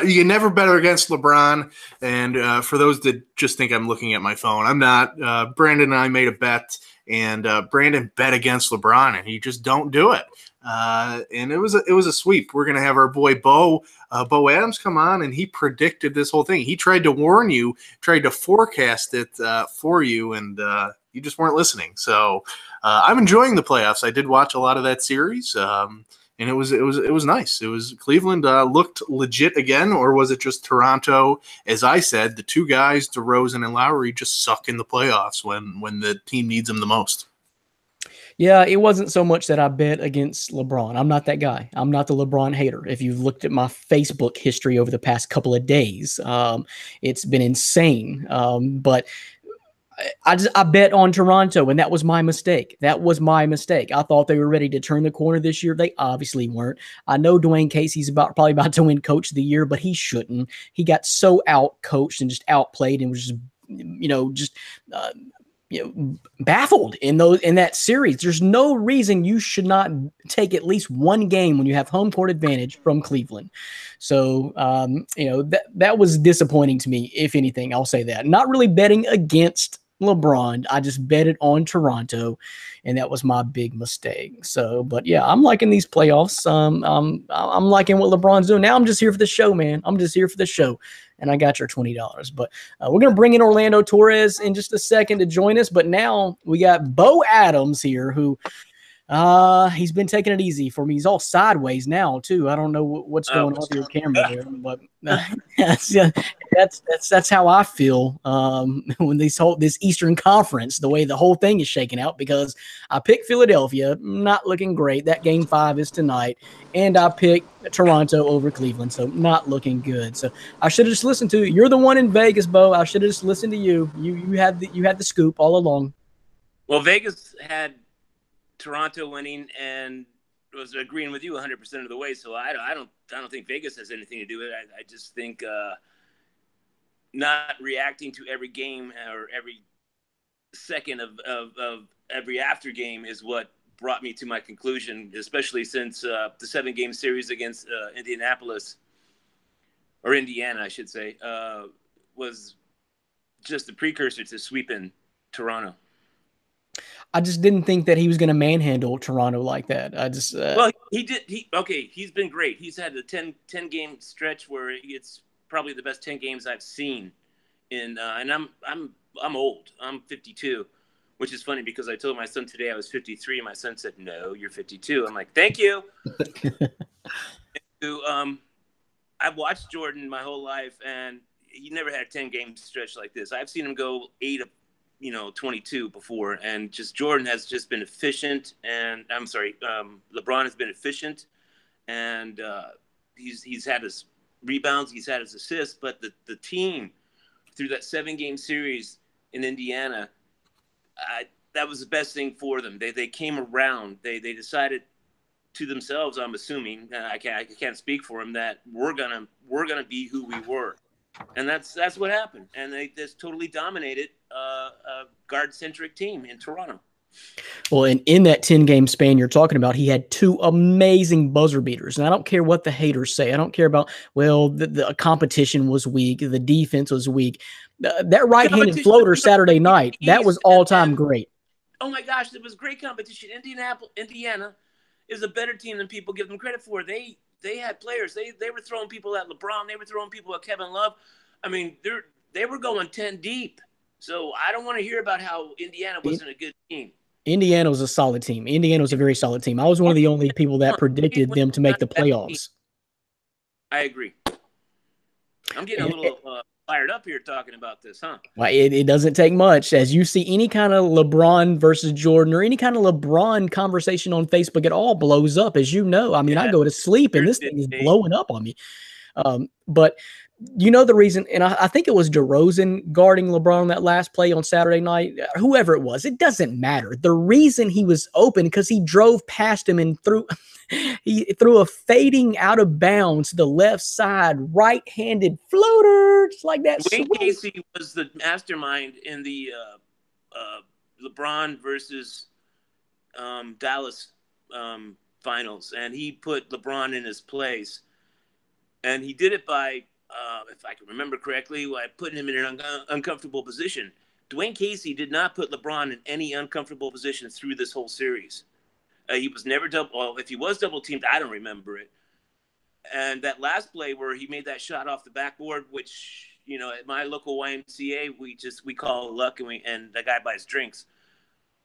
you never bet against LeBron. And for those that just think I'm looking at my phone, I'm not. Brandon and I made a bet, and Brandon bet against LeBron, and he just don't do it. And it was a sweep. We're gonna have our boy Bo Adams come on, and he predicted this whole thing. He tried to warn you, tried to forecast it for you, and you just weren't listening. So I'm enjoying the playoffs. I did watch a lot of that series, and it was nice. It was Cleveland looked legit again, or was it just Toronto? As I said, the two guys, DeRozan and Lowry, just suck in the playoffs when the team needs them the most. Yeah, it wasn't so much that I bet against LeBron. I'm not that guy. I'm not the LeBron hater. If you've looked at my Facebook history over the past couple of days, it's been insane. But I bet on Toronto, and that was my mistake. I thought they were ready to turn the corner this year. They obviously weren't. I know Dwayne Casey's probably about to win Coach of the Year, but he shouldn't. He got so out-coached and just outplayed and was just, baffled in that series. There's no reason you should not take at least one game when you have home court advantage from Cleveland. So, that was disappointing to me, if anything. I'll say that. Not really betting against LeBron. I just bet it on Toronto, and that was my big mistake. So, but yeah, I'm liking these playoffs. I'm liking what LeBron's doing. Now I'm just here for the show, man. I'm just here for the show, and I got your $20. But we're going to bring in Orlando Torres in just a second to join us. But now we got Bo Adams here, who He's been taking it easy for me. He's all sideways now too. I don't know what's going on with your camera there, but yeah, that's how I feel when this Eastern Conference, the way the whole thing is shaking out. Because I picked Philadelphia, not looking great. That Game 5 is tonight, and I picked Toronto over Cleveland, so not looking good. So I should have just listened to you. You're the one in Vegas, Bo. I should have just listened to you. You had the scoop all along. Well, Vegas had Toronto winning and was agreeing with you 100% of the way. So I don't think Vegas has anything to do with it. I just think not reacting to every game or every second of every after game is what brought me to my conclusion, especially since the 7-game series against Indianapolis, or Indiana, I should say, was just the precursor to sweeping Toronto. I just didn't think that he was going to manhandle Toronto like that. I just well, he did. He's been great. He's had a 10 game stretch where it's probably the best 10 games I've seen. And I'm old. I'm 52, which is funny because I told my son today I was 53, and my son said, "No, you're 52." I'm like, "Thank you." I've watched Jordan my whole life, and he never had a 10 game stretch like this. I've seen him go 8 of 22 before, and just Jordan has just been efficient, and LeBron has been efficient, and he's had his rebounds, he's had his assists, but the team through that 7-game series in Indiana, that was the best thing for them. They came around. They decided to themselves, I'm assuming, I can't speak for them, that we're gonna be who we were. And that's what happened. And they just totally dominated a guard-centric team in Toronto. Well, and in that 10-game span you're talking about, he had 2 amazing buzzer beaters. And I don't care what the haters say. I don't care about, the competition was weak. The defense was weak. That right-handed floater Saturday night, that was all-time great. Oh, my gosh, it was great competition. Indiana is a better team than people give them credit for. They had players. They were throwing people at LeBron. They were throwing people at Kevin Love. I mean, they were going 10 deep. So I don't want to hear about how Indiana wasn't a good team. Indiana was a solid team. Indiana was a very solid team. I was one of the only people that predicted them to make the playoffs. I agree. I'm getting a little fired up here talking about this, huh? Well, it doesn't take much. As you see any kind of LeBron versus Jordan or any kind of LeBron conversation on Facebook, it all blows up, as you know. I mean, I go to sleep and this thing is blowing up on me. But you know the reason, and I think it was DeRozan guarding LeBron that last play on Saturday night, whoever it was, it doesn't matter. The reason he was open, because he drove past him and he threw a fading out of bounds to the left side, right-handed floater, just like that. Dwayne Casey was the mastermind in the LeBron versus Dallas finals, and he put LeBron in his place. And he did it by, if I can remember correctly, by putting him in an uncomfortable position. Dwayne Casey did not put LeBron in any uncomfortable position through this whole series. He was never double. Well, if he was double teamed, I don't remember it. And that last play where he made that shot off the backboard, which at my local YMCA we call luck, and the guy buys drinks.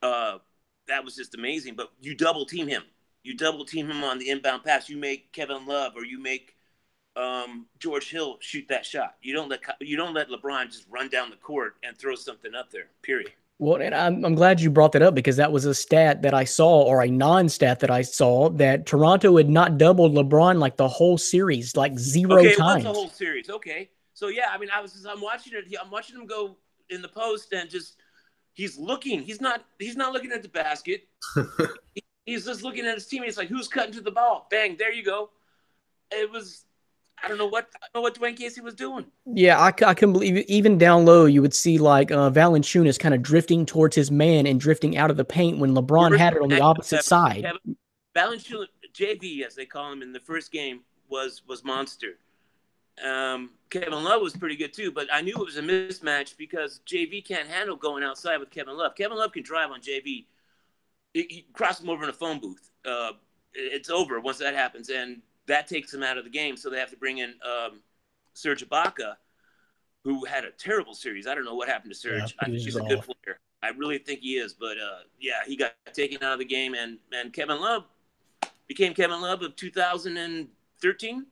That was just amazing. But you double team him. You double team him on the inbound pass. You make Kevin Love or you make George Hill shoot that shot. You don't let LeBron just run down the court and throw something up there. Period. Well, and I'm glad you brought that up, because that was a stat that I saw, or a non-stat that I saw, that Toronto had not doubled LeBron like the whole series, like 0 times. Okay, what's the whole series? Okay, so yeah, I mean, I'm watching it. I'm watching him go in the post, and just he's looking. He's not looking at the basket. He's just looking at his teammates, like, who's cutting to the ball? Bang, there you go. It was. I don't know what Dwayne Casey was doing. Yeah, I couldn't believe it. Even down low, you would see like Valanciunas kind of drifting towards his man and drifting out of the paint when LeBron had it on the opposite side. Valanciunas, JV, as they call him in the first game, was monster. Kevin Love was pretty good too, but I knew it was a mismatch because JV can't handle going outside with Kevin Love. Kevin Love can drive on JV. He crossed him over in a phone booth. It's over once that happens, and that takes him out of the game, so they have to bring in Serge Ibaka, who had a terrible series. I don't know what happened to Serge. I think he's a good player. I really think he is. But yeah, he got taken out of the game, and Kevin Love became Kevin Love of 2013.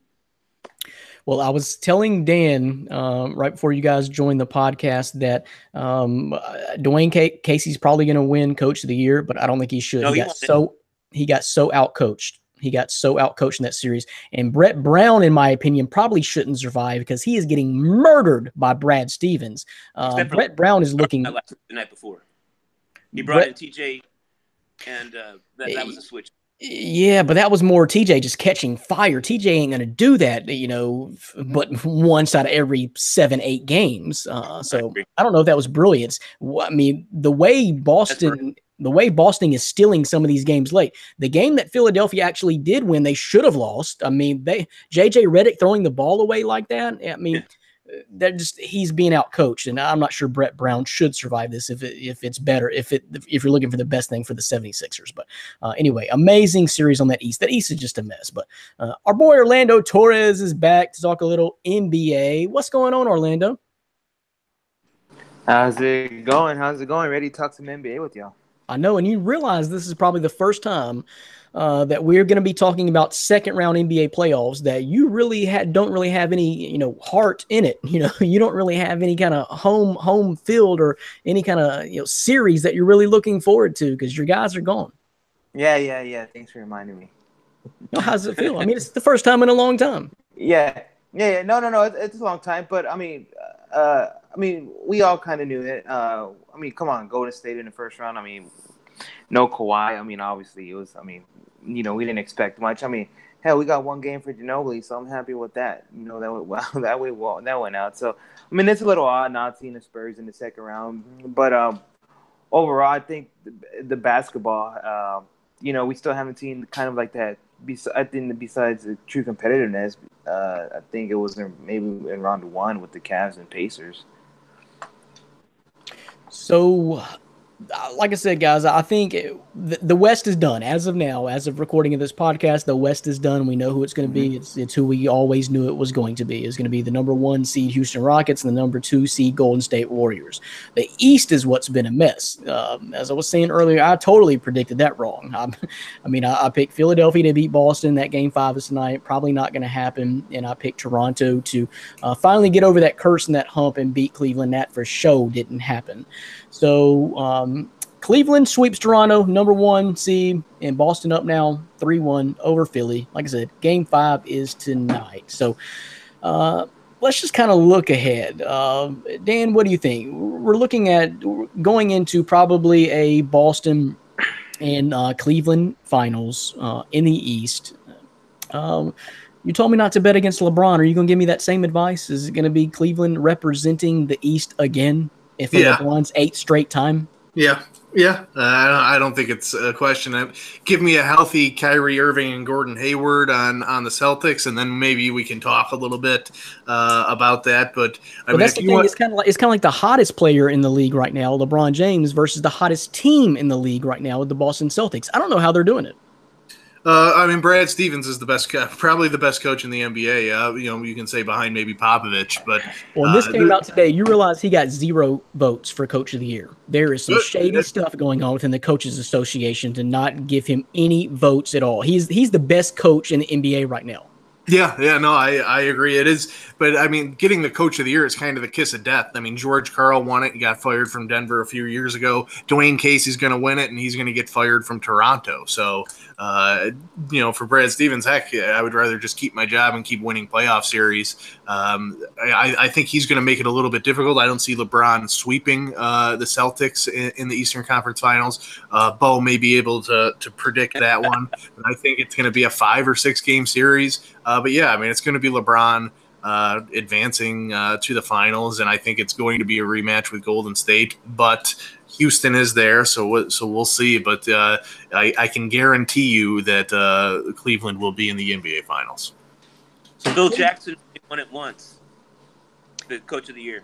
Well, I was telling Dan right before you guys joined the podcast that Dwayne Casey's probably going to win Coach of the Year, but I don't think he should. No, he got so outcoached. He got so outcoached in that series. And Brett Brown, in my opinion, probably shouldn't survive because he is getting murdered by Brad Stevens. Brett Brown is looking the night before. He brought in TJ, and that was a switch. Yeah, but that was more TJ just catching fire. TJ ain't going to do that, but once out of every 7-8 games. So I don't know if that was brilliance. I mean, the way Boston is stealing some of these games late. The game that Philadelphia actually did win, they should have lost. I mean, JJ Redick throwing the ball away like that. I mean, he's being outcoached, and I'm not sure Brett Brown should survive this if it's better, if you're looking for the best thing for the 76ers. But anyway, amazing series on that East. That East is just a mess. But our boy Orlando Torres is back to talk a little NBA. What's going on, Orlando? How's it going? Ready to talk some NBA with y'all. I know, and you realize this is probably the first time that we're going to be talking about second-round NBA playoffs that you really don't really have any, heart in it. You don't really have any kind of home field or any kind of series that you're really looking forward to because your guys are gone. Yeah. Thanks for reminding me. How does it feel? I mean, it's the first time in a long time. Yeah. No. It's a long time, but I mean, we all kind of knew it. Come on, Golden State in the first round. I mean, no Kawhi. I mean, obviously it was. I mean, we didn't expect much. I mean, hell, we got one game for Ginobili, so I'm happy with that. That went out. So I mean, it's a little odd not seeing the Spurs in the second round, but overall, I think the basketball. We still haven't seen kind of like that. I think besides the true competitiveness, I think it was maybe in round one with the Cavs and Pacers. So, like I said, guys, I think the West is done as of now. As of recording of this podcast, the West is done. We know who it's going to be. It's who we always knew it was going to be. It's going to be the number 1 seed Houston Rockets and the number 2 seed Golden State Warriors. The East is what's been a mess. As I was saying earlier, I totally predicted that wrong. I picked Philadelphia to beat Boston. That game 5 is tonight. Probably not going to happen. And I picked Toronto to finally get over that curse and that hump and beat Cleveland. That for sure didn't happen. So Cleveland sweeps Toronto, number 1 seed, and Boston up now 3-1 over Philly. Like I said, game 5 is tonight. So let's just kind of look ahead. Dan, what do you think? We're looking at going into probably a Boston and Cleveland finals in the East. You told me not to bet against LeBron. Are you going to give me that same advice? Is it going to be Cleveland representing the East again for LeBron's 8th straight time? Yeah. I don't think it's a question. Give me a healthy Kyrie Irving and Gordon Hayward on the Celtics, and then maybe we can talk a little bit about that. But that's the thing. It's kind of like the hottest player in the league right now, LeBron James, versus the hottest team in the league right now with the Boston Celtics. I don't know how they're doing it. Brad Stevens is probably the best coach in the NBA. You can say behind maybe Popovich, but this came out today. You realize he got 0 votes for Coach of the Year. There is some shady stuff going on within the Coaches Association to not give him any votes at all. He's the best coach in the NBA right now. Yeah, no, I agree. It is, but getting the Coach of the Year is kind of the kiss of death. George Karl won it and got fired from Denver a few years ago. Dwayne Casey's going to win it, and he's going to get fired from Toronto. So, for Brad Stevens, heck, I would rather just keep my job and keep winning playoff series. I think he's going to make it a little bit difficult. I don't see LeBron sweeping the Celtics in the Eastern Conference Finals. Bo may be able to predict that one. I think it's going to be a 5 or 6 game series. But yeah, it's going to be LeBron advancing to the finals, and I think it's going to be a rematch with Golden State. But Houston is there, so we'll see. But I can guarantee you that Cleveland will be in the NBA Finals. So Phil Jackson won it once, the Coach of the Year.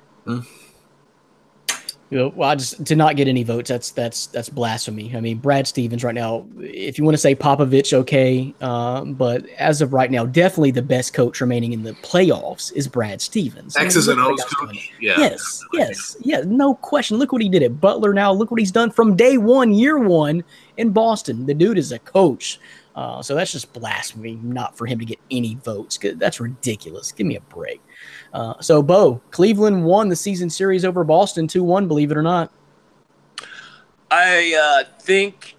Well, I just to not get any votes. That's blasphemy. I mean, Brad Stevens right now. If you want to say Popovich, okay, but as of right now, definitely the best coach remaining in the playoffs is Brad Stevens. X's and O's coach. coach. Yeah. Yes, no question. Look what he did at Butler. Now look what he's done from day one, year one in Boston. The dude is a coach. So that's just blasphemy, not for him to get any votes. That's ridiculous. Give me a break. So, Bo, Cleveland won the season series over Boston 2-1, believe it or not. I think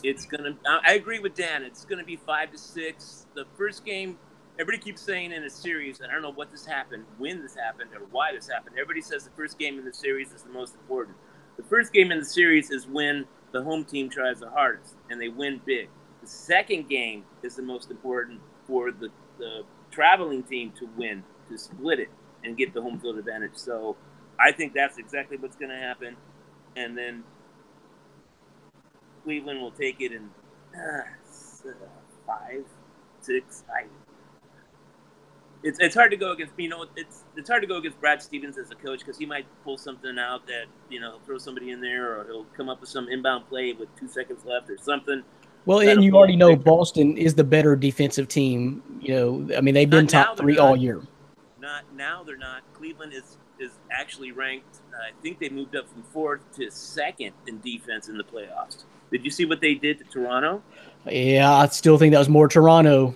it's going to – I agree with Dan. It's going to be 5-6. The first game, everybody keeps saying in a series, and I don't know what this happened, when this happened, or why this happened. Everybody says the first game in the series is the most important. The first game in the series is when the home team tries the hardest, and they win big. The second game is the most important for the traveling team to win, to split it and get the home field advantage. So I think that's exactly what's going to happen. And then Cleveland will take it in 5-6. It's hard to go against, it's hard to go against Brad Stevens as a coach because he might pull something out that, he'll throw somebody in there or he'll come up with some inbound play with 2 seconds left or something. Well, and you already know Boston is the better defensive team. I mean, they've been top 3 all year. Now they're not. Cleveland is actually ranked. I think they moved up from 4th to 2nd in defense in the playoffs. Did you see what they did to Toronto? Yeah, I still think that was more Toronto.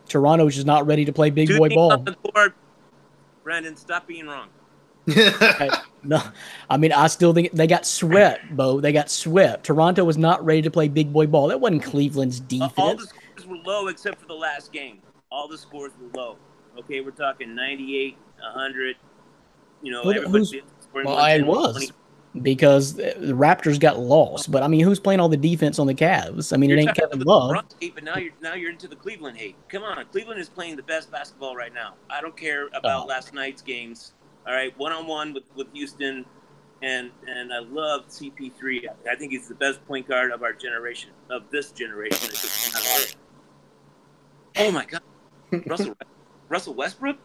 Toronto's just not ready to play big boy ball. On the court. Brandon, stop being wrong. No, I mean, I still think they got swept, Bo. They got swept. Toronto was not ready to play big boy ball. That wasn't Cleveland's defense. All the scores were low except for the last game. All the scores were low. Okay, we're talking 98, 100. Well, I was because the Raptors got lost. But I mean, who's playing all the defense on the Cavs? I mean, it ain't Kevin Love. But now you're into the Cleveland hate. Come on, Cleveland is playing the best basketball right now. I don't care about last night's games. All right, 1-on-1 with Houston, and I love CP3. I think he's the best point guard of our generation, of this generation. Oh my God, Russell Westbrook,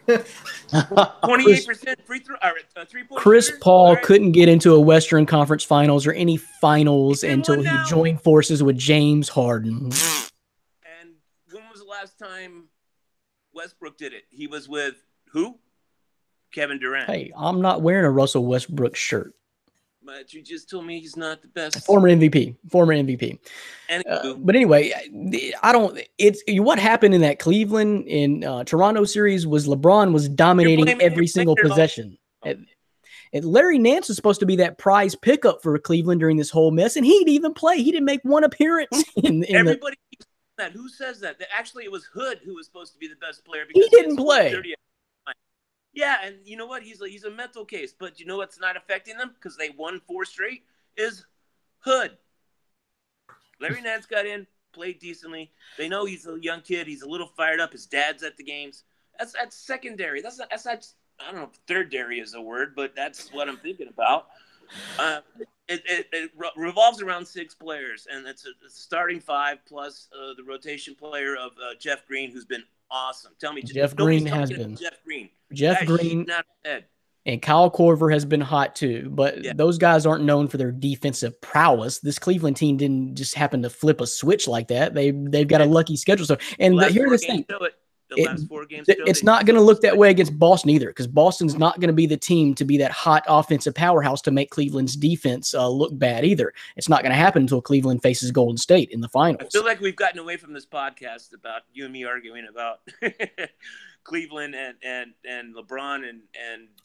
28% free throw, 3-point. Chris Paul couldn't get into a Western Conference Finals or any finals until he joined forces with James Harden. And when was the last time Westbrook did it? He was with who? Kevin Durant. Hey, I'm not wearing a Russell Westbrook shirt. But you just told me he's not the best. Former MVP. But anyway, what happened in that Cleveland in Toronto series was LeBron was dominating every single possession. And Larry Nance was supposed to be that prize pickup for Cleveland during this whole mess, and he didn't even play. He didn't make one appearance. Everybody keeps saying that. Who says that? Actually, it was Hood who was supposed to be the best player because he didn't play. Yeah, and you know what? He's a mental case. But you know what's not affecting them because they won 4 straight is Hood. Larry Nance got in, played decently. They know he's a young kid. He's a little fired up. His dad's at the games. That's secondary. That's not, I don't know if thirdary is a word, but that's what I'm thinking about. It revolves around 6 players, and it's a starting 5 plus the rotation player of Jeff Green, who's been awesome. Tell me, Jeff Green has been. Jeff Green and Kyle Korver has been hot too, but those guys aren't known for their defensive prowess. This Cleveland team didn't just happen to flip a switch like that. They've got a lucky schedule. So, and here's this thing. Last 4 games it's not going to look that way against Boston either, because Boston's not going to be the team to be that hot offensive powerhouse to make Cleveland's defense look bad either. It's not going to happen until Cleveland faces Golden State in the finals. I feel like we've gotten away from this podcast about you and me arguing about Cleveland and LeBron and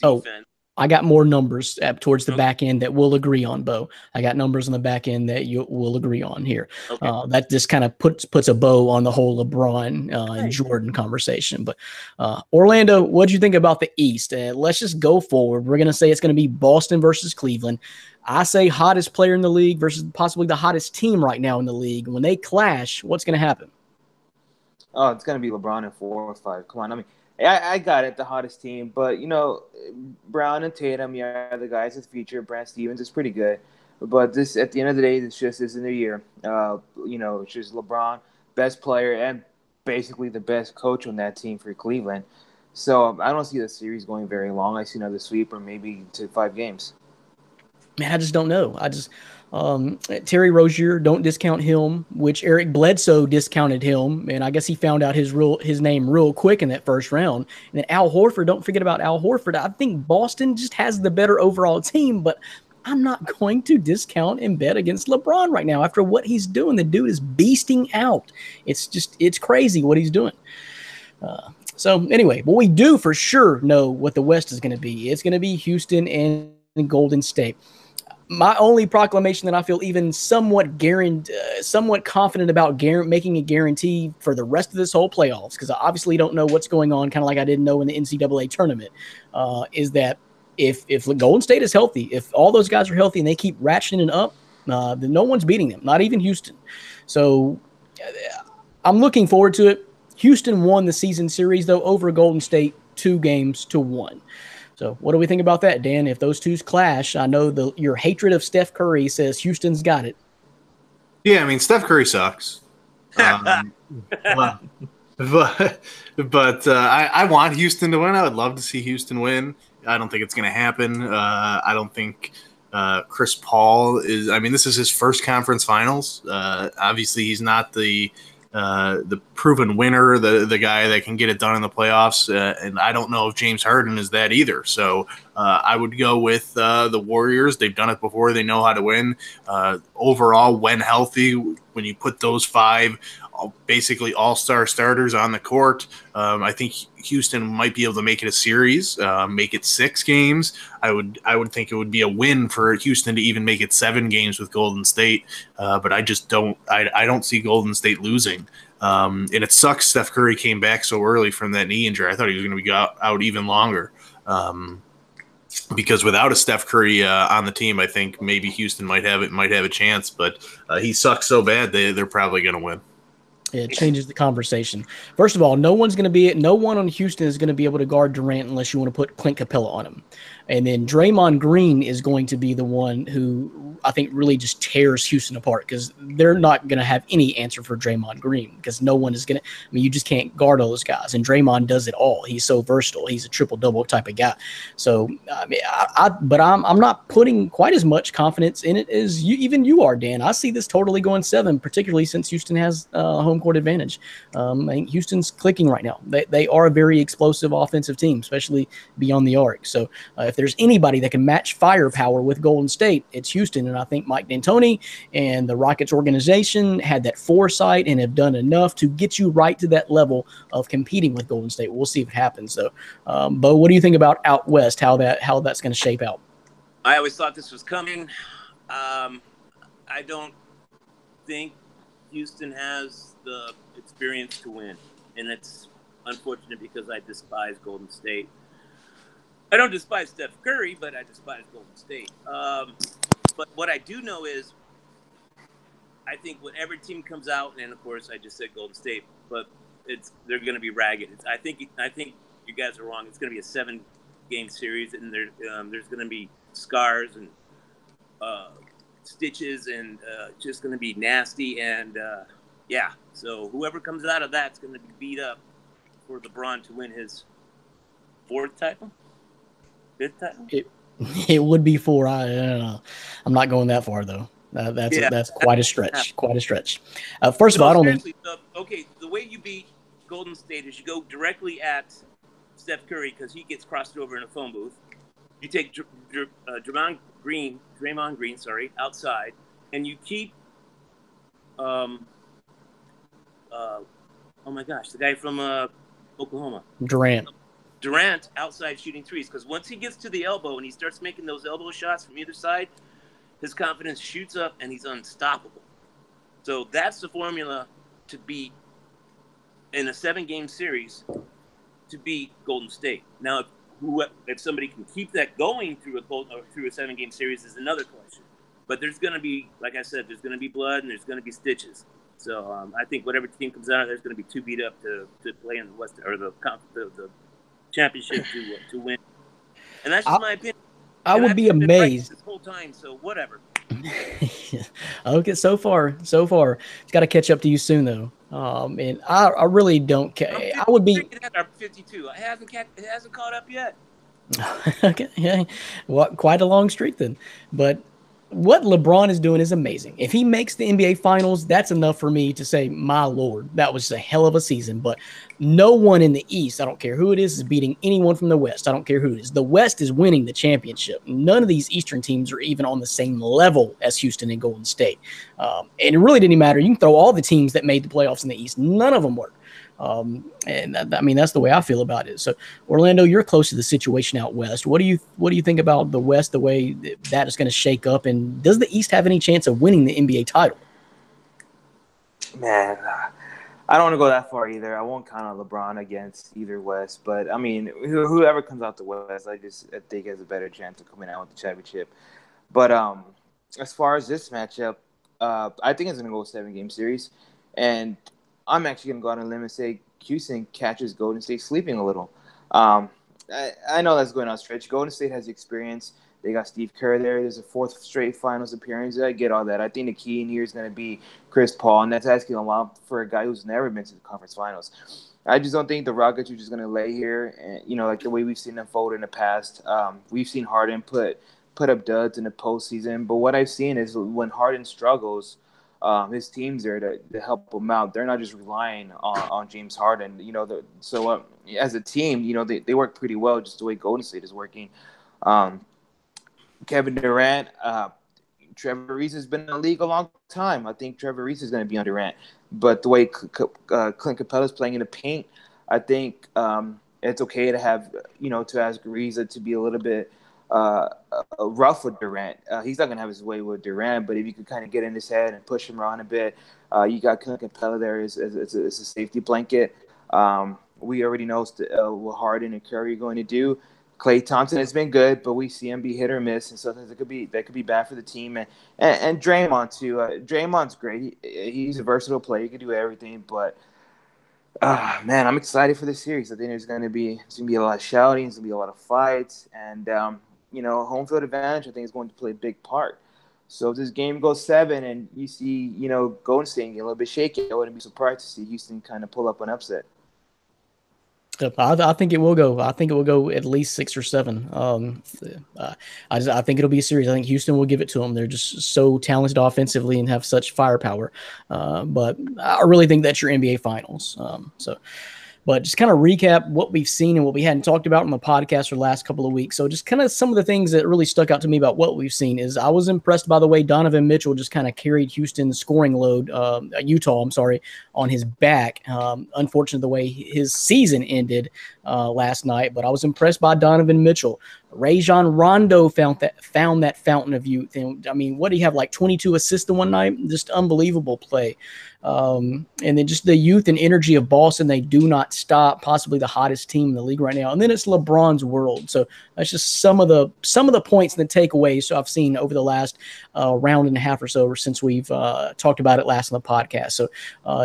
defense. I got more numbers towards the back end that we'll agree on, Bo. I got numbers on the back end that you will agree on here. Okay. That just kind of puts a bow on the whole LeBron and Jordan conversation. But Orlando, what do you think about the East? Let's just go forward. We're going to say it's going to be Boston versus Cleveland. I say hottest player in the league versus possibly the hottest team right now in the league. When they clash, what's going to happen? Oh, it's going to be LeBron in 4 or 5. Come on. I mean, I got it, the hottest team. But, Brown and Tatum, the guys with future. Brad Stevens is pretty good. But this, at the end of the day, this just isn't their year. It's just LeBron, best player, and basically the best coach on that team for Cleveland. So I don't see the series going very long. I see another sweep or maybe to 5 games. Man, I just don't know. Terry Rozier, don't discount him, which Eric Bledsoe discounted him, and I guess he found out his name real quick in that first round. And then Al Horford, don't forget about Al Horford. I think Boston just has the better overall team, but I'm not going to discount and bet against LeBron right now after what he's doing. The dude is beasting out. It's crazy what he's doing. So anyway, but we do for sure know what the West is going to be. It's going to be Houston and Golden State. My only proclamation that I feel even somewhat confident about making a guarantee for the rest of this whole playoffs, because I obviously don't know what's going on, kind of like I didn't know in the NCAA tournament, is that if Golden State is healthy, if all those guys are healthy and they keep ratcheting it up, then no one's beating them, not even Houston. So I'm looking forward to it. Houston won the season series, though, over Golden State 2-1. So what do we think about that, Dan? If those two clash, I know your hatred of Steph Curry says Houston's got it. Yeah, I mean, Steph Curry sucks. But I want Houston to win. I would love to see Houston win. I don't think it's going to happen. I don't think Chris Paul is – I mean, this is his first conference finals. Obviously, he's not the proven winner, the guy that can get it done in the playoffs. And I don't know if James Harden is that either. So I would go with the Warriors. They've done it before. They know how to win. Overall, when healthy, when you put those five basically all-star starters on the court, I think Houston might be able to make it a series, make it 6 games. I would think it would be a win for Houston to even make it 7 games with Golden State, but I just don't. I don't see Golden State losing. And it sucks Steph Curry came back so early from that knee injury. I thought he was going to be out even longer. Because without a Steph Curry on the team, I think maybe Houston might have a chance. But he sucks so bad they're probably going to win. It changes the conversation. First of all, no one on Houston is going to be able to guard Durant unless you want to put Clint Capella on him. And then Draymond Green is going to be the one who I think really just tears Houston apart, because they're not going to have any answer for Draymond Green, because no one is going to – I mean, you just can't guard all those guys. And Draymond does it all. He's so versatile. He's a triple-double type of guy. So, I mean, but I'm not putting quite as much confidence in it as you are, Dan. I see this totally going 7, particularly since Houston has home court advantage. I think Houston's clicking right now. They are a very explosive offensive team, especially beyond the arc. So if there's anybody that can match firepower with Golden State, it's Houston. And I think Mike D'Antoni and the Rockets organization had that foresight and have done enough to get you right to that level of competing with Golden State. We'll see if it happens. So, Bo, what do you think about out west? How that's going to shape out? I always thought this was coming. I don't think Houston has the experience to win, and it's unfortunate because I despise Golden State. I don't despise Steph Curry, but I despise Golden State. But what I do know is I think whatever team comes out, and of course I just said Golden State, but they're going to be ragged. I think you guys are wrong. It's going to be a 7-game series, and there's going to be scars and stitches, and just going to be nasty. And yeah, so whoever comes out of that's going to be beat up for LeBron to win his 4th title, 5th title. It would be 4. I don't know. I'm not going that far though. That's quite a stretch. Quite a stretch. First of all, I don't think. Okay, the way you beat Golden State is you go directly at Steph Curry because he gets crossed over in a phone booth. You take Draymond Green, outside, and you keep, oh my gosh, the guy from Oklahoma, Durant outside shooting threes, because once he gets to the elbow and he starts making those elbow shots from either side, his confidence shoots up and he's unstoppable. So that's the formula to beat in a 7-game series to beat Golden State. Now, if somebody can keep that going through a 7-game series is another question. But there's going to be, like I said, there's going to be blood and there's going to be stitches. So I think whatever team comes out, there's going to be too beat up to play in the West or the championship to win. And that's just my opinion. I would be amazed this whole time. So whatever. Okay, so far, it's got to catch up to you soon, though. And I really don't care. I would be 52. It hasn't caught up yet. Okay, yeah, well, quite a long streak then. But what LeBron is doing is amazing. If he makes the NBA Finals, that's enough for me to say, my lord, that was a hell of a season. But no one in the East, I don't care who it is beating anyone from the West. I don't care who it is. The West is winning the championship. None of these Eastern teams are even on the same level as Houston and Golden State. And it really didn't matter. You can throw all the teams that made the playoffs in the East. None of them were. And I mean, that's the way I feel about it. So, Orlando, you're close to the situation out west. What do you think about the West, the way that is going to shake up, and does the East have any chance of winning the NBA title? Man, I don't want to go that far either. I won't count on LeBron against either West, but I mean, whoever comes out the West, I think has a better chance of coming out with the championship. But as far as this matchup, I think it's going to go a 7-game series, and I'm actually going to go out on a limb and say Houston catches Golden State sleeping a little. I know that's going on a stretch. Golden State has experience. They got Steve Kerr there. There's a 4th straight finals appearance. I get all that. I think the key in here is going to be Chris Paul, and that's asking a lot for a guy who's never been to the conference finals. I just don't think the Rockets are just going to lay here, and like the way we've seen them fold in the past. We've seen Harden put up duds in the postseason, but what I've seen is when Harden struggles, his team's there to help him out. They're not just relying on James Harden. As a team, they work pretty well, just the way Golden State is working. Kevin Durant, Trevor Reese has been in the league a long time. I think Trevor Reese is going to be on Durant. But the way Clint Capella is playing in the paint, I think it's okay to have, to ask Ariza to be a little bit rough with Durant. He's not going to have his way with Durant, but if you could kind of get in his head and push him around a bit, you got Clint Capella there as a safety blanket. We already know what Harden and Curry are going to do. Klay Thompson has been good, but we see him be hit or miss, and sometimes that could be bad for the team. And Draymond too. Draymond's great. He's a versatile player. He can do everything. But man, I'm excited for this series. I think there's going to be a lot of shouting. There's going to be a lot of fights, and home field advantage I think is going to play a big part. So if this game goes 7, and you see Golden State get a little bit shaky, I wouldn't be surprised to see Houston kind of pull up an upset. I think it will go. I think it will go at least 6 or 7. I think it'll be a series. I think Houston will give it to them. They're just so talented offensively and have such firepower. But I really think that's your NBA Finals. But just kind of recap what we've seen and what we hadn't talked about on the podcast for the last couple of weeks. So just kind of some of the things that really stuck out to me about what we've seen is I was impressed by the way Donovan Mitchell just kind of carried Houston's scoring load, Utah, on his back. Unfortunately, the way his season ended last night, but I was impressed by Donovan Mitchell. Rajon Rondo found that fountain of youth. And I mean, what do you have, like 22 assists in one night? Just unbelievable play. And then just the youth and energy of Boston, they do not stop, possibly the hottest team in the league right now. And then it's LeBron's world. So that's just some of the points and the takeaways I've seen over the last round and a half or so since we've talked about it last on the podcast. So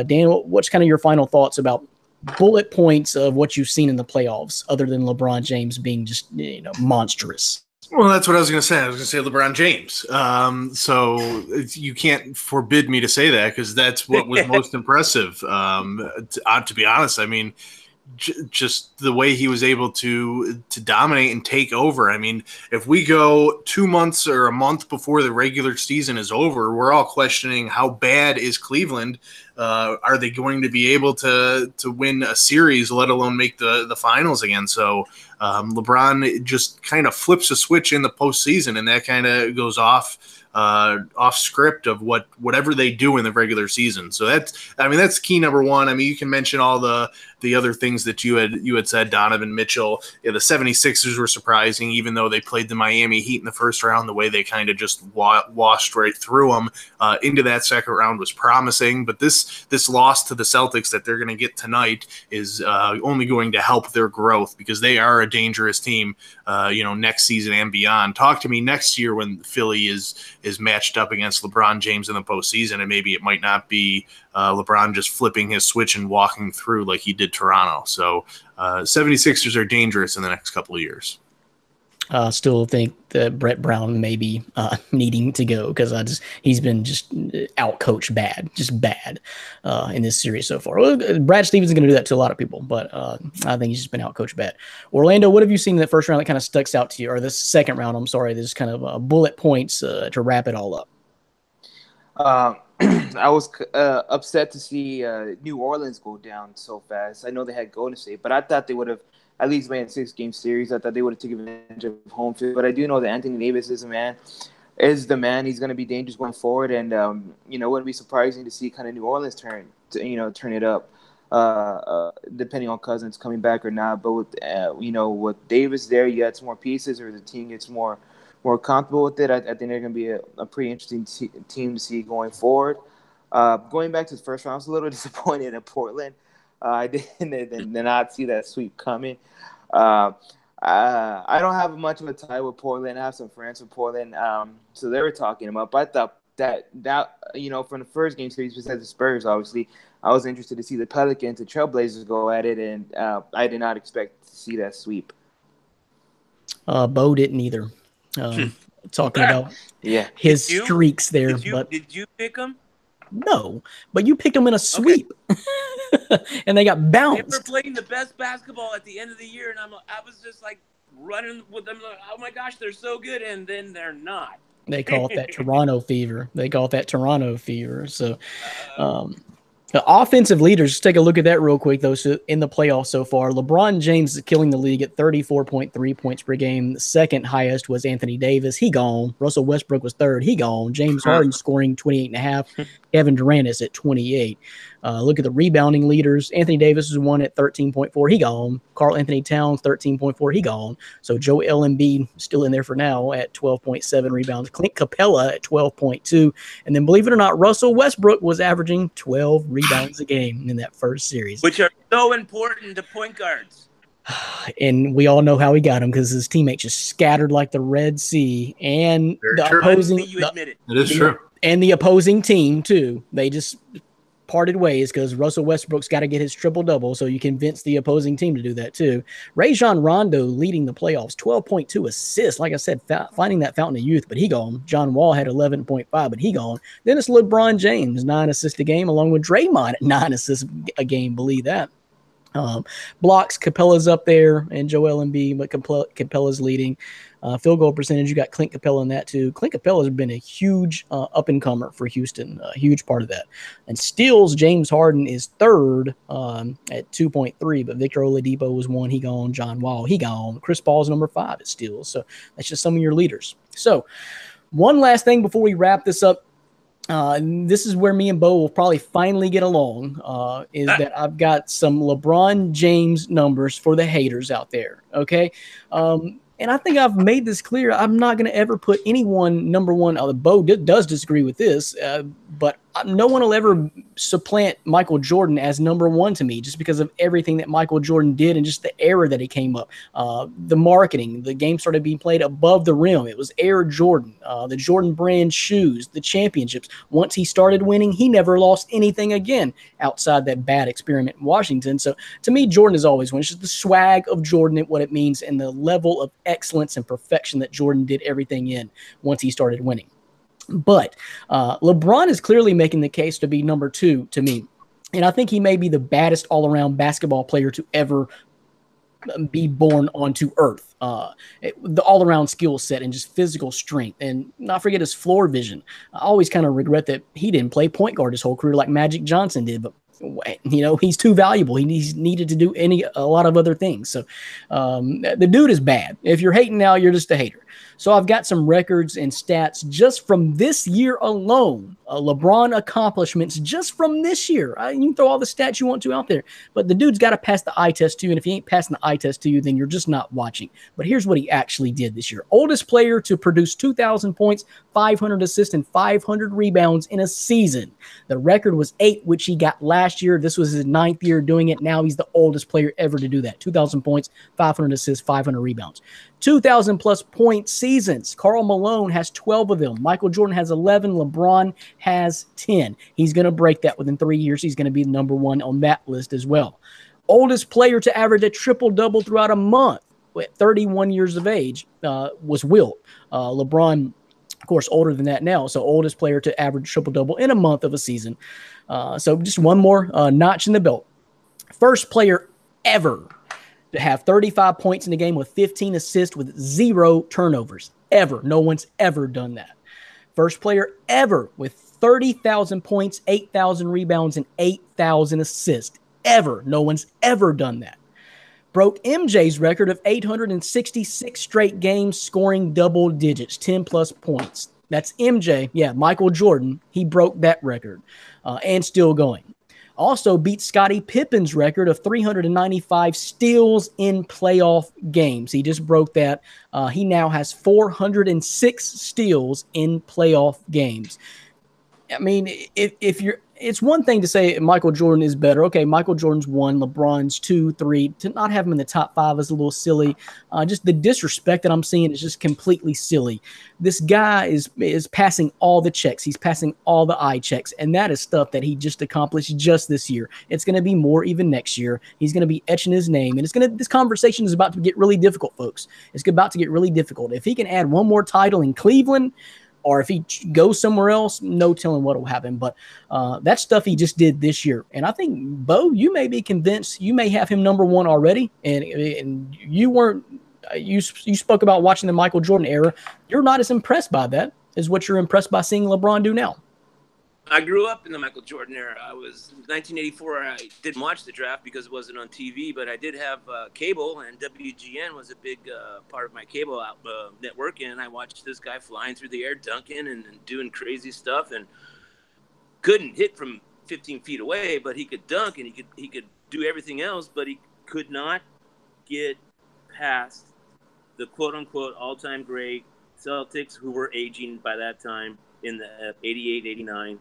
Dan, what's kind of your final thoughts about bullet points of what you've seen in the playoffs other than LeBron James being just monstrous? Well, that's what I was going to say. I was going to say LeBron James. So you can't forbid me to say that because that's what was most impressive. To be honest, I mean, just the way he was able to dominate and take over. I mean, if we go 2 months or a month before the regular season is over, we're all questioning how bad is Cleveland. Are they going to be able to win a series, let alone make the finals again? So LeBron just kind of flips a switch in the postseason, and that kind of goes off script of whatever they do in the regular season. So that's key number one. I mean, you can mention all the other things that you had said. Donovan Mitchell, the 76ers were surprising, even though they played the Miami Heat in the first round. The way they kind of just washed right through them into that second round was promising. But this loss to the Celtics that they're going to get tonight is only going to help their growth because they are a dangerous team, next season and beyond. Talk to me next year when Philly is matched up against LeBron James in the postseason, and maybe it might not be LeBron just flipping his switch and walking through like he did Toronto. So 76ers are dangerous in the next couple of years. Still think that Brett Brown may be needing to go because he's been just out-coached bad, just bad in this series so far. Well, Brad Stevens is going to do that to a lot of people, but I think he's just been out-coached bad. Orlando, what have you seen in that first round that kind of sticks out to you, or the second round? I'm sorry, there's kind of bullet points to wrap it all up. I was upset to see New Orleans go down so fast. I know they had Golden State, but I thought they would have at least made a 6-game series. I thought they would have taken advantage of home field. But I do know that Anthony Davis is the man. He's going to be dangerous going forward. And, it wouldn't be surprising to see kind of New Orleans turn it up, depending on Cousins coming back or not. But with Davis there, you add some more pieces or the team gets more comfortable with it. I think they're going to be a pretty interesting team to see going forward. Going back to the first round, I was a little disappointed in Portland. I did not see that sweep coming. I don't have much of a tie with Portland. I have some friends with Portland, so they were talking about. But I thought that from the first game series, besides the Spurs, obviously, I was interested to see the Pelicans and Trailblazers go at it, and I did not expect to see that sweep. Bo didn't either. Talking about his streaks there. Did you pick him? No, but you picked them in a sweep, and they got bounced. They were playing the best basketball at the end of the year, and I was just like running with them. Like, oh my gosh, they're so good, and then they're not. They call it that Toronto fever. So, the offensive leaders, just take a look at that real quick, though. So in the playoffs so far, LeBron James is killing the league at 34.3 points per game. The second highest was Anthony Davis. He gone. Russell Westbrook was third. He gone. James Harden scoring 28.5. Kevin Durant is at 28. Look at the rebounding leaders. Anthony Davis is one at 13.4. He gone. Karl Anthony Towns, 13.4. He gone. So Joel Embiid still in there for now at 12.7 rebounds. Clint Capella at 12.2. And then, believe it or not, Russell Westbrook was averaging 12 rebounds a game in that first series. Which are so important to point guards. And we all know how he got him because his teammates just scattered like the Red Sea. And It is true. And the opposing team, too. They just parted ways because Russell Westbrook's got to get his triple-double, so you convince the opposing team to do that too. Rajon Rondo leading the playoffs, 12.2 assists. Like I said, finding that fountain of youth, but he gone. John Wall had 11.5, but he gone. Then it's LeBron James, 9 assists a game, along with Draymond at 9 assists a game. Believe that. Blocks, Capella's up there, and Joel Embiid, but Capella's leading. Field goal percentage, you got Clint Capella in that too. Clint Capella has been a huge up-and-comer for Houston, a huge part of that. And steals, James Harden is third at 2.3, but Victor Oladipo was 1. He gone. John Wall, he gone. Chris Paul's number 5 at steals. So that's just some of your leaders. So one last thing before we wrap this up. This is where me and Bo will probably finally get along, is that I've got some LeBron James numbers for the haters out there, okay? And I think I've made this clear. I'm not going to ever put anyone number one. Bo does disagree with this, but no one will ever supplant Michael Jordan as number one to me just because of everything that Michael Jordan did and just the era that he came up. The marketing, the game started being played above the rim. It was Air Jordan, the Jordan brand shoes, the championships. Once he started winning, he never lost anything again outside that bad experiment in Washington. So to me, Jordan has always won. It's just the swag of Jordan and what it means and the level of excellence and perfection that Jordan did everything in once he started winning. But LeBron is clearly making the case to be number 2 to me. And I think he may be the baddest all-around basketball player to ever be born onto earth. The all-around skill set and just physical strength. And not forget his floor vision. I always kind of regret that he didn't play point guard his whole career like Magic Johnson did. But, he's too valuable. He's needed to do a lot of other things. So the dude is bad. If you're hating now, you're just a hater. So I've got some records and stats just from this year alone, LeBron accomplishments just from this year. You can throw all the stats you want to out there, but the dude's got to pass the eye test to you, and if he ain't passing the eye test to you, then you're just not watching. But here's what he actually did this year. Oldest player to produce 2,000 points, 500 assists, and 500 rebounds in a season. The record was 8, which he got last year. This was his 9th year doing it. Now he's the oldest player ever to do that. 2,000 points, 500 assists, 500 rebounds. 2,000-plus point seasons. Karl Malone has 12 of them. Michael Jordan has 11. LeBron has 10. He's going to break that within 3 years. He's going to be number 1 on that list as well. Oldest player to average a triple-double throughout a month. at 31 years of age, was Wilt. LeBron, of course, older than that now, so oldest player to average triple-double in a month of a season. So just one more notch in the belt. First player ever to have 35 points in a game with 15 assists with 0 turnovers. Ever. No one's ever done that. First player ever with 30,000 points, 8,000 rebounds, and 8,000 assists. Ever. No one's ever done that. Broke MJ's record of 866 straight games scoring double digits, 10-plus points. That's MJ. Yeah, Michael Jordan. He broke that record and still going. Also beat Scottie Pippen's record of 395 steals in playoff games. He just broke that. He now has 406 steals in playoff games. I mean, if you're, it's one thing to say Michael Jordan is better. Okay, Michael Jordan's 1, LeBron's 2, 3. To not have him in the top 5 is a little silly. Just the disrespect that I'm seeing is just completely silly. This guy is passing all the checks. He's passing all the eye checks, and that is stuff that he just accomplished just this year. It's going to be more even next year. He's going to be etching his name, and this conversation is about to get really difficult, folks. It's about to get really difficult. If he can add one more title in Cleveland, or if he goes somewhere else, no telling what will happen. But that stuff he just did this year. And I think, Bo, you may be convinced you may have him number 1 already. And you weren't – you spoke about watching the Michael Jordan era. You're not as impressed by that as what you're impressed by seeing LeBron do now. I grew up in the Michael Jordan era. I was 1984. I didn't watch the draft because it wasn't on TV, but I did have cable, and WGN was a big part of my cable network. And I watched this guy flying through the air, dunking and doing crazy stuff, and couldn't hit from 15 feet away, but he could dunk and he could do everything else, but he could not get past the quote unquote all-time great Celtics, who were aging by that time in the 88, 89.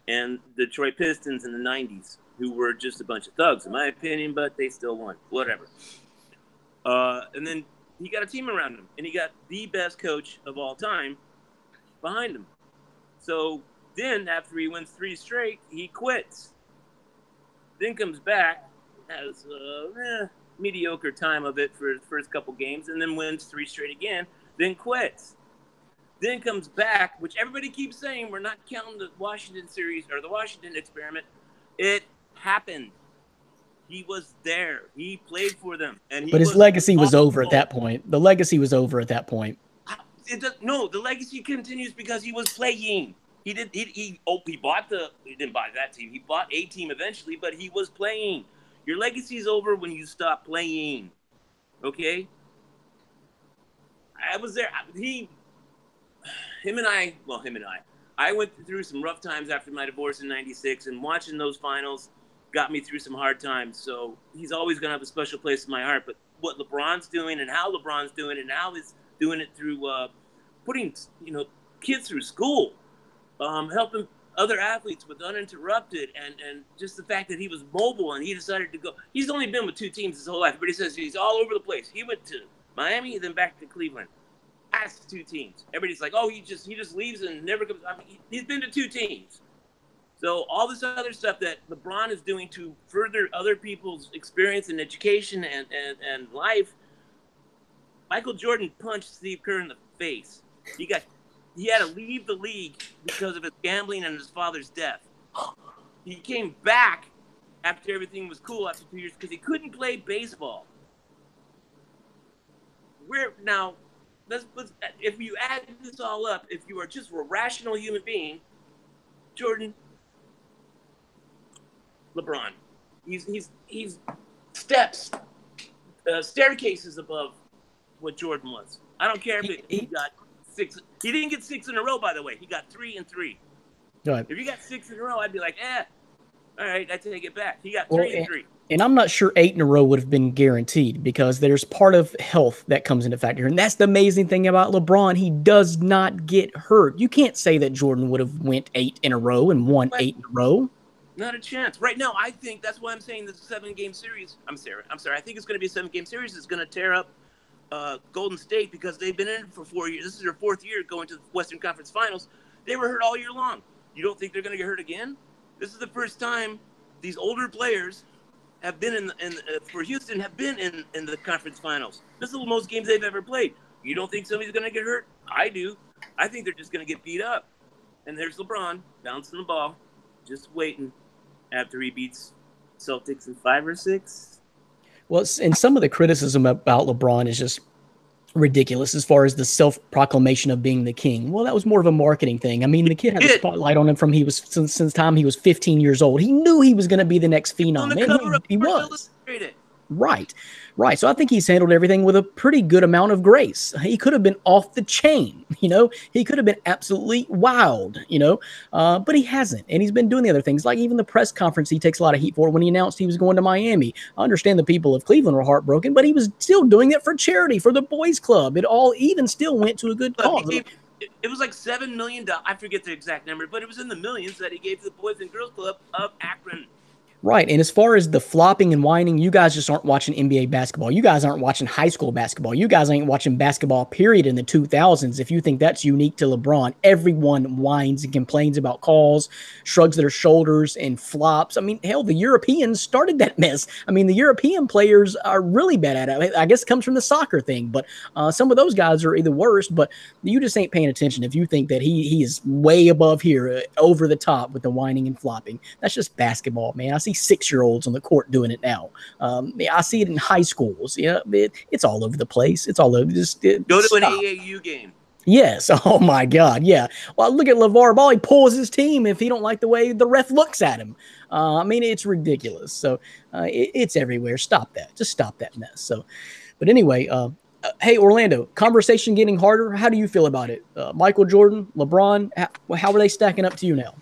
And the Detroit Pistons in the 90s, who were just a bunch of thugs, in my opinion, but they still won. Whatever. And then he got a team around him, and he got the best coach of all time behind him. So then, after he wins 3 straight, he quits. Then comes back, has a mediocre time of it for his first couple games, and then wins 3 straight again, then quits. Then comes back, which everybody keeps saying we're not counting the Washington series or the Washington experiment. It happened. He was there. He played for them, and but his legacy was over at that point. The legacy was over at that point. No, the legacy continues because he was playing. He bought he didn't buy that team. He bought a team eventually, but he was playing. Your legacy is over when you stop playing. Okay. I was there. Him and I. I went through some rough times after my divorce in '96, and watching those finals got me through some hard times. So he's always going to have a special place in my heart. But what LeBron's doing and how LeBron's doing and how he's doing it through putting kids through school, helping other athletes with uninterrupted, and just the fact that he was mobile and he decided to go. He's only been with 2 teams his whole life, but he says he's all over the place. He went to Miami, then back to Cleveland. That's 2 teams. Everybody's like, oh, he just leaves and never comes. I mean, he's been to 2 teams. So all this other stuff that LeBron is doing to further other people's experience and education and life, Michael Jordan punched Steve Kerr in the face. He had to leave the league because of his gambling and his father's death. He came back after everything was cool after 2 years because he couldn't play baseball. If you add this all up, if you are just a rational human being, Jordan, LeBron, he's staircases above what Jordan was. I don't care if he got 6. He didn't get 6 in a row, by the way. He got 3 and 3. Right. If you got 6 in a row, I'd be like, all right, I take it back. He got 3 and 3. And I'm not sure 8 in a row would have been guaranteed because there's part of health that comes into factor. And that's the amazing thing about LeBron. He does not get hurt. You can't say that Jordan would have went 8 in a row and won 8 in a row. Not a chance. Right now, I think that's why I'm saying this 7-game series. I'm sorry. I think it's going to be a 7-game series. It's going to tear up Golden State because they've been in it for 4 years. This is their 4th year going to the Western Conference Finals. They were hurt all year long. You don't think they're going to get hurt again? This is the first time these older players have been for Houston have been in the conference finals. This is the most games they've ever played. You don't think somebody's going to get hurt? I do. I think they're just going to get beat up. And there's LeBron bouncing the ball, just waiting after he beats Celtics in 5 or 6. Well, and some of the criticism about LeBron is just ridiculous as far as the self-proclamation of being the king. Well, that was more of a marketing thing. I mean, the kid had a spotlight on him from since the time he was 15 years old. He knew he was going to be the next phenom. On the cover of he Sports was. Illustrated. Right. So I think he's handled everything with a pretty good amount of grace. He could have been off the chain, he could have been absolutely wild, but he hasn't. And he's been doing the other things, like even the press conference he takes a lot of heat for when he announced he was going to Miami. I understand the people of Cleveland were heartbroken, but he was still doing it for charity, for the boys club. It all even still went to a good cause. It was like $7 million. I forget the exact number, but it was in the millions that he gave to the Boys and Girls Club of Akron. Right. And as far as the flopping and whining, you guys just aren't watching NBA basketball. You guys aren't watching high school basketball. You guys ain't watching basketball, period, in the 2000s. If you think that's unique to LeBron, everyone whines and complains about calls, shrugs their shoulders, and flops. I mean, hell, the Europeans started that mess. I mean, the European players are really bad at it. I guess it comes from the soccer thing, but some of those guys are either worse, but you just ain't paying attention if you think that he is way above here, over the top with the whining and flopping. That's just basketball, man. I see 6-year-olds on the court doing it now. I see it in high schools. It's all over the place. It's all over. Go to an AAU game. Yes. Oh my God. Yeah. Well, look at LeVar Ball. He pulls his team if he don't like the way the ref looks at him. I mean, it's ridiculous. So it's everywhere. Stop that. Just stop that mess. So, but anyway, hey, Orlando, conversation getting harder. How do you feel about it? Michael Jordan, LeBron, how are they stacking up to you now?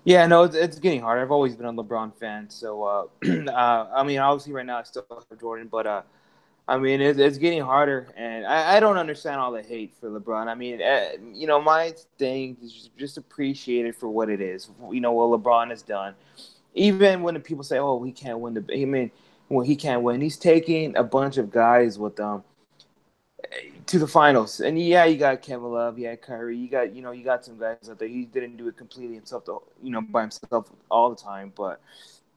Yeah, no, it's getting harder. I've always been a LeBron fan, so I mean, obviously right now I still have Jordan, but I mean, it's getting harder, and I don't understand all the hate for LeBron. I mean, my thing is just appreciate it for what it is. What LeBron has done, even when the people say, "Oh, he can't win he can't win." He's taking a bunch of guys with to the finals, and yeah, you got Kevin Love, you had Kyrie, you got some guys out there. He didn't do it completely himself, by himself all the time, but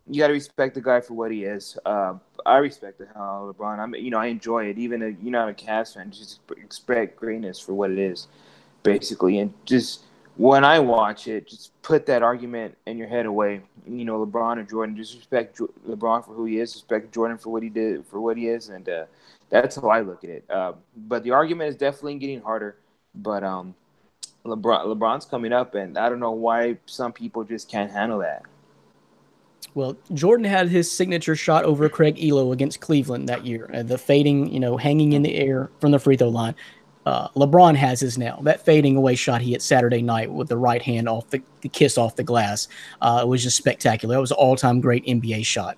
you got to respect the guy for what he is. I respect the hell out of LeBron. I enjoy it. Even if you're not a Cavs fan, just expect greatness for what it is, basically. And just when I watch it, just put that argument in your head away. LeBron and Jordan, just respect LeBron for who he is, respect Jordan for what he did, for what he is, and that's how I look at it. But the argument is definitely getting harder. But LeBron's coming up, and I don't know why some people just can't handle that. Well, Jordan had his signature shot over Craig Elo against Cleveland that year. The fading, hanging in the air from the free throw line. LeBron has his now. That fading away shot he hit Saturday night with the right hand off the kiss off the glass. It was just spectacular. It was an all-time great NBA shot.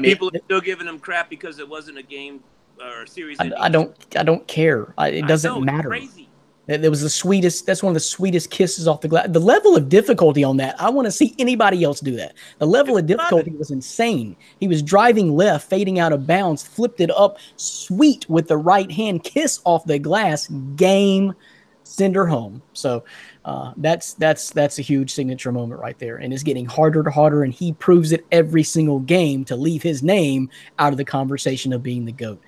People are still giving him crap because it wasn't a game or a series. I don't care. It doesn't matter. It's crazy. It was the sweetest. That's one of the sweetest kisses off the glass. The level of difficulty on that, I want to see anybody else do that. The level of difficulty was insane. He was driving left, fading out of bounds, flipped it up, sweet with the right hand, kiss off the glass, game, send her home. So that's a huge signature moment right there, and it's getting harder to harder. And he proves it every single game to leave his name out of the conversation of being the GOAT.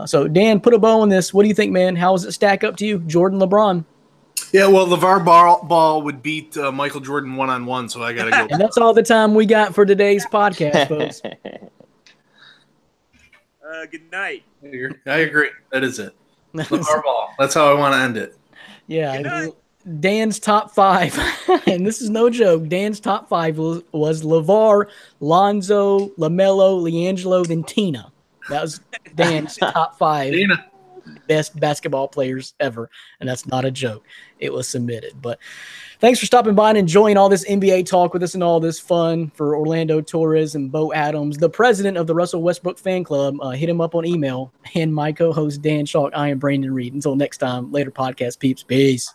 So, Dan, put a bow on this. What do you think, man? How does it stack up to you? Jordan, LeBron? Yeah, well, LeVar Ball would beat Michael Jordan one-on-one, so I got to go. And that's all the time we got for today's podcast, folks. Good night. I agree. That is it. LeVar Ball. That's how I want to end it. Yeah. Dan's top 5, and this is no joke. Dan's top 5 was LeVar, Lonzo, LaMelo, LiAngelo, then Tina. That was Dan's top 5 best basketball players ever, and that's not a joke. It was submitted. But thanks for stopping by and enjoying all this NBA talk with us and all this fun for Orlando Torres and Bo Adams, the president of the Russell Westbrook fan club. Hit him up on email. And my co-host Dan Schalk, I am Brandon Reed. Until next time, later podcast peeps. Peace.